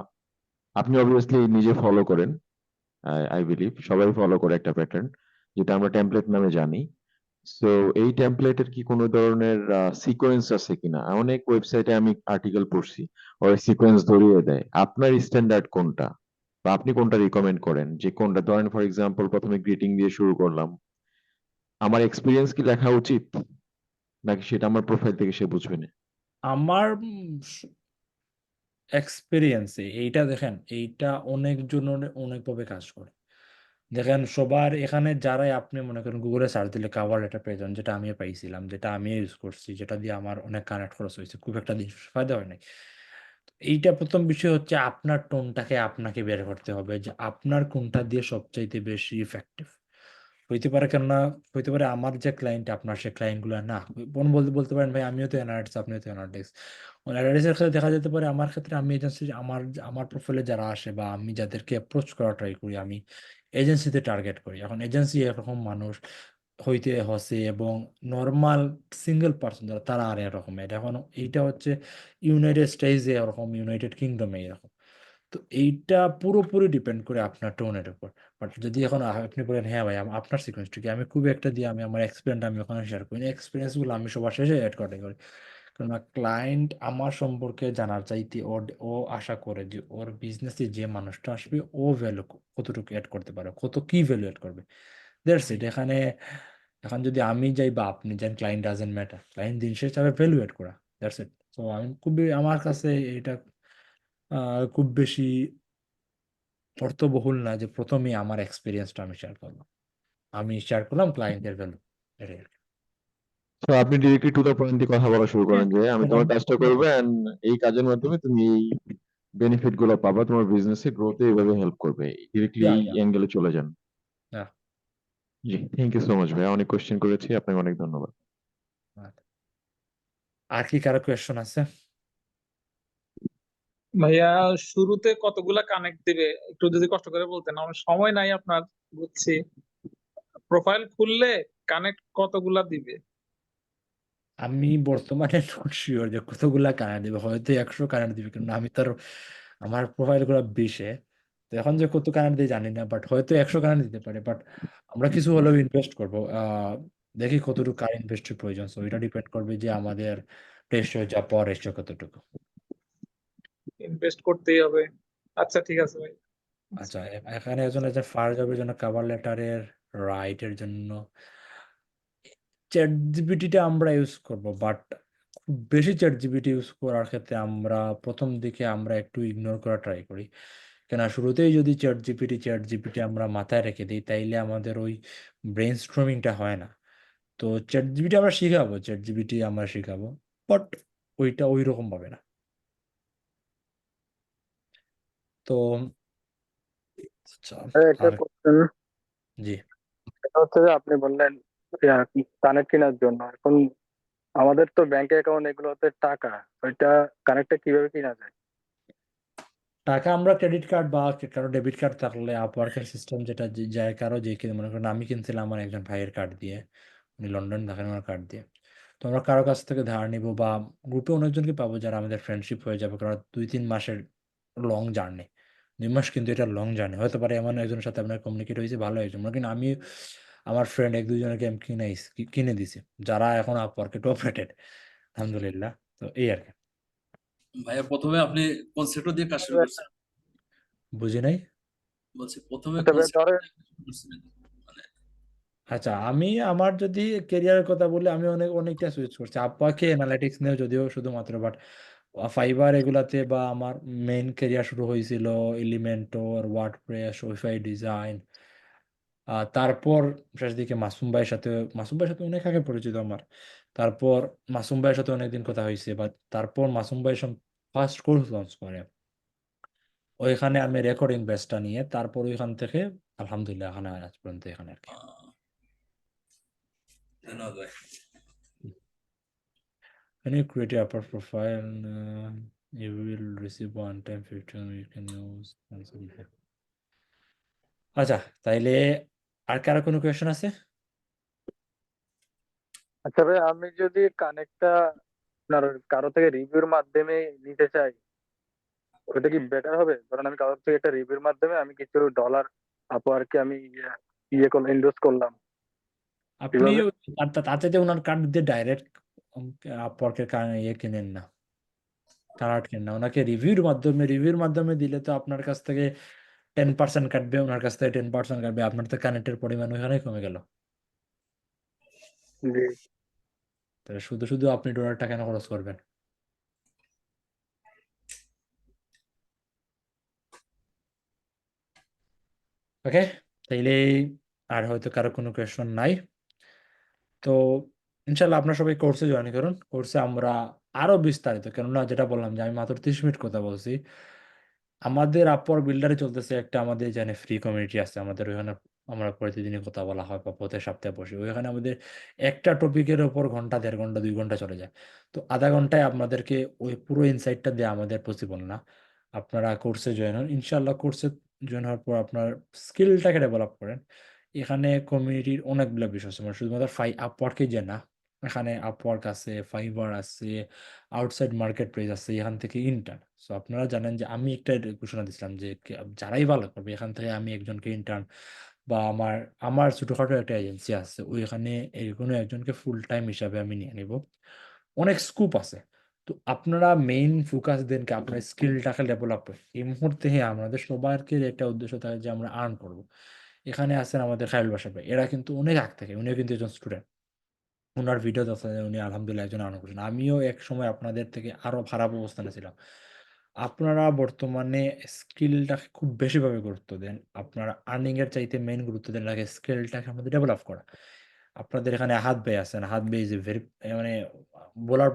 আপনি অবভিয়াসলি নিজে ফলো করেন, আই বিলিভ সবাই ফলো করে একটা প্যাটার্ন যেটা আমরা টেমপ্লেট নামে জানি। সো এই টেমপ্লেটের কি কোনো ধরনের সিকোয়েন্স আছে কিনা? অনেক ওয়েবসাইটে আমি আর্টিকেল পড়ছি ওরা সিকোয়েন্স ধরিয়ে দেয়। আপনার স্ট্যান্ডার্ড কোনটা, বা আপনি কোনটা রিকমেন্ড করেন? যে কোনটা, ধরেন ফর এক্সাম্পল প্রথমে গ্রিটিং দিয়ে শুরু করলাম, আমার এক্সপিরিয়েন্স কি লেখা উচিত নাকি সেটা আমার প্রোফাইল থেকে সে বুঝবে না? আমার এক্সপিরিয়েন্সে এইটা দেখেন, এইটা অনেক জনের অনেকভাবে কাজ করে। দেখেন সবার এখানে যারাই আপনি মনে করেন গুগলে সার্চ দিলে কাভার লেটার পেয়ে যান, যেটা আমিও পাইছিলাম, যেটা আমি ইউজ করছি, যেটা দিয়ে আমার অনেক কানেক্ট খরচ হয়েছে, খুব একটা দিন ফায়দা হয় নাই। এইটা প্রথম বিষয় হচ্ছে আপনার টোনটাকে আপনাকে বের করতে হবে যে আপনার কোনটা দিয়ে সবচাইতে বেশি ইফেক্টিভ হইতে পারে। কেননা হইতে পারে আমার যে ক্লায়েন্ট আপনার সে ক্লায়েন্ট গুলো না, বোন বলতে বলতে পারেন ভাই আমিও তো অ্যানালিটিক্স, আপনিও তো অ্যানালিটিক্স। অ্যানালিটিক্সের ক্ষেত্রে দেখা যেতে পারে আমার ক্ষেত্রে আমি এজেন্সি আমার আমার প্রোফাইলে যারা আসে বা আমি যাদেরকে অ্যাপ্রোচ করা ট্রাই করি, আমি এজেন্সিতে টার্গেট করি। এখন এজেন্সি এরকম মানুষ হইতে হসে, এবং নর্মাল সিঙ্গেল পার্সন যারা তারা আর এরকম। এটা এখন এইটা হচ্ছে ইউনাইটেড স্টেটসে এরকম, ইউনাইটেড কিংডমে এরকম। তো এইটা পুরোপুরি ডিপেন্ড করে আপনার টোনের উপর। বাট যদি এখন আপনি বলেন হ্যাঁ ভাই আপনার সিকোয়েন্সটা কি, আমি খুব একটা দিয়ে আমি আমার এক্সপিরিয়েন্স আমি ওখানে শেয়ার করি না। এক্সপিরিয়েন্স গুলো আমি সবার শেষে অ্যাড করি। কেননা ক্লায়েন্ট আমার সম্পর্কে জানার চাইতে ও আশা করে যে ওর বিজনেসে যে মানুষটা আসবে ও ভ্যালু কতটুকু অ্যাড করতে পারে, কত কি ভ্যালু অ্যাড করবে। That's it. এখানে এখন যদি আমি যাই বা আপনি যান, ক্লায়েন্ট ডাজেন্ট ম্যাটার, ক্লায়েন্ট দিন শেষে হবে ভ্যালু অ্যাড করা। That's it. তো আমি খুবই আমার কাছে এটা খুব বেশি অর্থবহুল না যে প্রথমেই আমার এক্সপিরিয়েন্সটা আমি শেয়ার করলাম। আমি শেয়ার করলাম ক্লায়েন্টের ভ্যালু, এটাই আর কি। তো আপনি ডিরেক্টলি টু দ্য পয়েন্টে কথা বলা শুরু করেন যে আমি তোমার কাজটা মোটামুটি করবো and এই কাজের মাধ্যমে তুমি এই বেনিফিট গুলো পাবা, তোমার বিজনেসে গ্রোথে এইভাবে হেল্প করবে, ডিরেক্টলি ইয়া এই ইয়া অ্যাঙ্গেলে চলে যান। ইয়া। জি, থ্যাংক ইউ সো মাচ ভাই, অনেক কোশ্চেন করেছি, আপনাকে অনেক ধন্যবাদ। আর কি কারো কোয়েশ্চন আছে? ভাইয়া শুরুতে কতগুলা কানেক্ট দিবে একটু যদি কষ্ট করে বলতেন, আমার সময় নাই আপনার, বুঝছি। প্রোফাইল খুললে কানেক্ট কতগুলা দিবে? আমি বর্তমানে নট শিওর যে কতগুলা কানেক্ট দিবে, হয়তো 100 কানেক্ট দিবে, কিন্তু আমি তার আমার প্রোফাইল গুলো 20-এ। তো এখন যে কত কানেক্ট দিয়ে জানি না, বাট হয়তো 100 কানেক্ট দিতে পারে। বাট আমরা কিছু হলেও ইনভেস্ট করবো। দেখি কতটুকু কার ইনভেস্টের প্রয়োজন, সো এটা ডিপেন্ড করবে যে আমাদের রেশিও যা পাওয়ার রেশিও কতটুকু। ইনভেস্ট করতেই হবে। আচ্ছা ঠিক আছে ভাই। আচ্ছা এখানে একজন ফার্স্ট জবের জন্য কাভার লেটারের রাইটের জন্য চ্যাট জিপিটিটা আমরা ইউজ করব, বাট খুব বেশি চ্যাট জিপিটি ইউজ করার ক্ষেত্রে আমরা প্রথম দিকে আমরা একটু ইগনোর করা ট্রাই করি। কেন শুরুতেই যদি চ্যাট জিপিটি আমরা মাথায় রেখে দিই, তাইলে আমাদের ওই ব্রেন স্ট্রমিংটা হয় না। তো চ্যাট জিপিটি আমরা শিখাবো, বাট ওইটা ওই রকম হবে না। তো আচ্ছা একটা আর কোশ্চেন, জি সেটা হচ্ছে যে আপনি বললেন কানেক্ট কেনার জন্য। এখন আমাদের তো ব্যাংক অ্যাকাউন্ট এগুলোতে টাকা, ওইটা কানেক্টটা কিভাবে কিনা যায়? টাকা আমরা ক্রেডিট কার্ড বা কারো ডেবিট কার্ড থাকলে আপওয়ার্কের সিস্টেম যেটা যায় কারো যে কিনে, মনে করেন আমি কিনছিলাম আমার একজন ভাইয়ের কার্ড দিয়ে, উনি লন্ডন থাকেন, আমার কার্ড দিয়ে। তো আমরা কারো কাছ থেকে ধার নিব বা গ্রুপে অনেকজনকে পাবো যারা আমাদের ফ্রেন্ডশিপ হয়ে যাবে, কারণ 2-3 মাসের লং জার্নি। 2 মাস কিন্তু এটা লং জার্নি হতে পারে, এমন একজনের সাথে আপনার কমিউনিকেট হয়েছে ভালো একজন, কিন্তু আমি আমার ফ্রেন্ড 1-2 জনকে আমি কিনে দিছি যারা এখন আপওয়ার্কে টপ রেটেড, আলহামদুলিল্লাহ। তো এই আর কি। ভাইয়া প্রথমে আপনি কোন সেক্টর দিয়ে কাজ শুরু করছেন? বুঝি নাই। বলছি প্রথমে আচ্ছা কোন ভাই সেক্টর ধরেন দিয়ে কাজ শুরু করছিলেন? মানে আচ্ছা, আমি আমার যদি কেরিয়ারের কথা বলি, আমি অনেকটা সুইচ করছি আপওয়ার্কে অ্যানালিটিক্স নিয়ে, যদিও শুধুমাত্র, বাট ফাইবার এগুলাতে, বা আমার মেইন কেরিয়ার শুরু হয়েছিল এলিমেন্টর, ওয়ার্ডপ্রেস, ওয়েবসাইট ডিজাইন। তারপর শেষ দিকে মাসুম ভাইয়ের সাথে অনেক আগে পরিচিত আমার। তারপর মাসুম ভাইয়ের সাথে অনেকদিন কথা হয়েছে, বা তারপর মাসুম ভাই ফার্স্ট কোর্স লঞ্চ করে, ওইখানে আমি রেকর্ডিং বেসটা নিয়ে, তারপর ওইখান থেকে আলহামদুলিল্লাহ এখানে আজ পর্যন্ত এখানে আর কি। ধন্যবাদ ভাই। When you create your upper profile, you will receive one time 15 you can use. আচ্ছা, তাইলে আর কারো কোনো কোয়েশ্চেন আছে? আচ্ছা ভাই, আমি যদি কানেক্টটা আপনার কারো থেকে রিভিউর মাধ্যমে নিতে চাই, ওটা কি বেটার হবে? ধরেন আমি কারোর থেকে একটা রিভিউর মাধ্যমে আমি কিছু ডলার আপওয়ার্কে আমি ইয়ে করলাম, ইনভেস্ট করলাম, আপনি কিভাবে? তাতে যে ওনার কার্ড দিয়ে ডাইরেক্ট আপওয়ার্কের ইয়ে কিনেন না, কার্ড কিনেন না, ওনাকে রিভিউর মাধ্যমে দিলে তো আপনার কাছ থেকে 10% কাটবে, ওনার কাছ থেকে 10% কাটবে, আপনার তো কানেক্টের পরিমাণ ওইখানেই কমে গেল। জি। তাহলে শুধু শুধু আপনি ডলারটা কেন খরচ করবেন? ওকে, তাইলে আর হয়তো কারো কোনো কোয়েশন নাই। তো ইনশাল্লাহ আপনারা সবাই কোর্সে জয়েন করুন। কোর্সে আমরা আরো বিস্তারিত, কেননা যেটা বললাম যে আমি মাত্র 30 মিনিট কথা বলছি, আমাদের আপওয়ার্ক বিল্ডারে চলতেছে একটা, আমাদের জানে ফ্রি কমিউনিটি আছে আমাদের, ওইখানে আমরা প্রতিদিনই কথা বলা হয়, বা প্রতি সপ্তাহে বসে, ওইখানে আমাদের একটা টপিকের উপর ঘন্টা, 1.5 ঘন্টা, 2 ঘন্টা চলে যায়। তো আধা ঘন্টায় আপনাদেরকে ওই পুরো ইনসাইটটা দেওয়া আমাদের পসিবল না। আপনারা কোর্সে জয়েন হন, ইনশাল্লাহ কোর্সে জয়েন হওয়ার পর আপনার স্কিলটাকে ডেভেলপ করেন। এখানে কমিউনিটির অনেকগুলো বিষয় আছে, মানে শুধুমাত্র আপওয়ার্কে যে না, এখানে আপওয়ার্ক আছে, ফাইবার আছে, আউটসাইড মার্কেট প্লেস আছে, এখান থেকে ইন্টার্ন। সো আপনারা জানেন যে আমি একটা ঘোষণা দিছিলাম যে যারাই ভালো করবে এখান থেকে আমি একজনকে ইন্টার্ন, বা আমার আমার ছোটখাটো একটা এজেন্সি আছে, ওইখানে এই কোনো একজনকে ফুল টাইম হিসাবে আমি নিয়ে নিব। অনেক স্কোপ আছে। তো আপনারা মেইন ফোকাস দেন কি আপনার স্কিলটাকে ডেভেলপ করে। এই মুহূর্তে হ্যাঁ, আমাদের সবার একটা উদ্দেশ্য থাকে যে আমরা আর্ন করব। এখানে আছেন আমাদের খায়রুল বাশার ভাই, এরা কিন্তু অনেক আগ থেকে, উনিও কিন্তু একজন স্টুডেন্ট। ওনার ভিডিও দেখা যায় উনি আলহামদুলিল্লাহ একজন আর্ন করছেন। আমিও এক সময় আপনাদের থেকে আরো খারাপ অবস্থানে ছিলাম। আপনারা বর্তমানে স্কিলটাকে খুব বেশিভাবে গুরুত্ব দেন। আপনারা আর্নিং এর চাইতে মেইন গুরুত্ব দেন লাগে স্কিলটাকে আমাদের ডেভেলপ করা। আপনাদের এখানে আহাদ ভাই আছেন, আহাদ ভাই ইজ এ ভেরি, মানে বলার,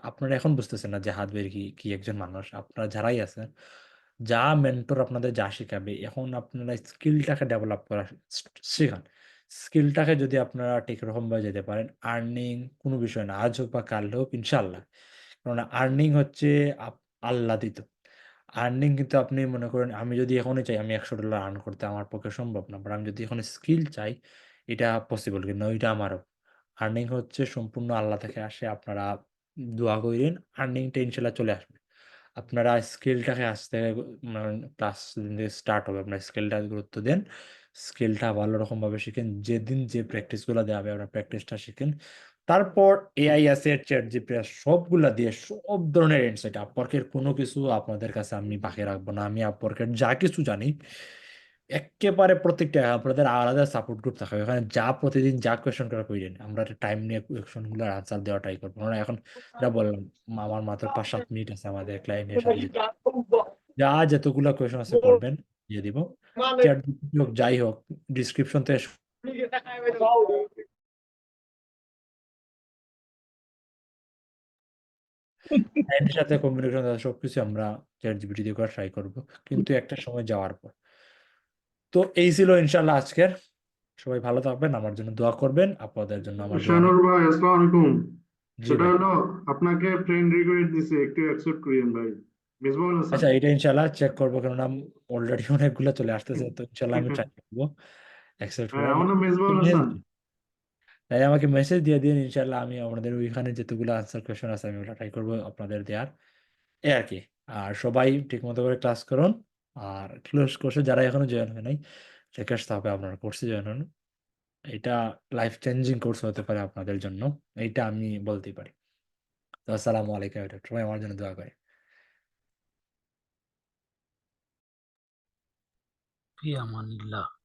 আপনারা এখন বুঝতেছেন না যে আহাদ ভাই কি একজন মানুষ। আপনারা যারাই আছেন, যা মেন্টর আপনাদের যা শিখাবে, এখন আপনারা স্কিলটাকে ডেভেলপ করা শেখান। স্কিলটাকে যদি আপনারা ঠিক রকম ভাবে যেতে পারেন, আর্নিং কোনো বিষয় না, আজ হোক বা কাল হোক ইনশাল্লাহ। কারণ আর্নিং হচ্ছে আল্লাহ দিত। আর্নিং কিন্তু আপনি মনে করেন, আমি যদি এখনই চাই আমি $100 আর্ন করতে, আমার পক্ষে সম্ভব না, বাট আমি যদি এখন স্কিল চাই, এটা পসিবল, কিন্তু ওইটা আমারও। আর্নিং হচ্ছে সম্পূর্ণ আল্লাহ থেকে আসে। আপনারা দোয়া করেন, আর্নিংটা ইনশাল্লাহ চলে আসবে। আপনারা স্কিলটাকে আসতে, ক্লাস স্টার্ট হবে, আপনার স্কিলটা গুরুত্ব দেন, স্কিলটা ভালো রকম ভাবে শিখেন। যেদিন যে প্র্যাকটিস গুলো দেওয়া হবে আপনার প্র্যাকটিসটা শিখেন। তারপর এআই আছে, চ্যাট জিপিটি আছে, সবগুলা দিয়ে সব ধরনের ইনসাইট, আপওয়ার্কের কোনো কিছু আপনাদের কাছে আমি বাকি রাখবো না। আমি আপওয়ার্কের যা কিছু জানি একেবারে প্রত্যেকটা, আপনাদের আলাদা সাপোর্ট গ্রুপ থাকবে, এখানে যা প্রতিদিন যা কোয়েশন করা করেন, আমরা টাইম নিয়ে কোয়েশন গুলোর আনসার দেওয়া ট্রাই করবো। আমরা এখন যা বললাম, আমার মাত্র 5-7 মিনিট আছে আমাদের ক্লায়েন্টের সাথে, যা যতগুলো কোয়েশন আছে করবেন, দিয়ে দিব। চ্যাট জিপিটি হোক, যাই হোক, ডিসক্রিপশন থেকে ক্লায়েন্টের সাথে কমিউনিকেশন, সবকিছু আমরা চ্যাট জিপিটি দিয়ে করা ট্রাই করবো, কিন্তু একটা সময় যাওয়ার পর। তো এই ছিল ইনশাল্লাহ আজকের। সবাই ভালো থাকবেন, আমার জন্য দোয়া করবেন, আপনাদের জন্য আমার দোয়া শানুর ভাই আসসালামু আলাইকুম। জি সেটা ভাই। হলো আপনাকে ফ্রেন্ড রিকোয়েস্ট দিছে, একটু অ্যাকসেপ্ট করিয়েন ভাই। মিসবাহুল হাসান। আচ্ছা, এটা ইনশাল্লাহ চেক করবো, কারণ অলরেডি অনেকগুলো চলে আসতেছে, তো ইনশাল্লাহ আমি ট্রাই করবো অ্যাকসেপ্ট হ্যাঁ, করার। আমার নাম মিসবাহুল হাসান। তাই আমাকে মেসেজ দিয়ে দিন, ইনশাল্লাহ আমি আপনাদের ওইখানে যেতগুলো আনসার কোয়েশন আছে আমি ওগুলো ট্রাই করবো আপনাদের দেওয়ার, এই আর কি। আর সবাই ঠিক মতো করে ক্লাস করুন, আর ক্লোজ কোর্সে যারা এখনো জয়েন হয় নাই রিকোয়েস্ট হবে আপনারা কোর্সে জয়েন হন। এটা লাইফ চেঞ্জিং কোর্স হতে পারে আপনাদের জন্য, এইটা আমি বলতেই পারি। তো আসসালামু আলাইকুম, সবাই আমার জন্য দোয়া করে। ফি আমানিল্লাহ।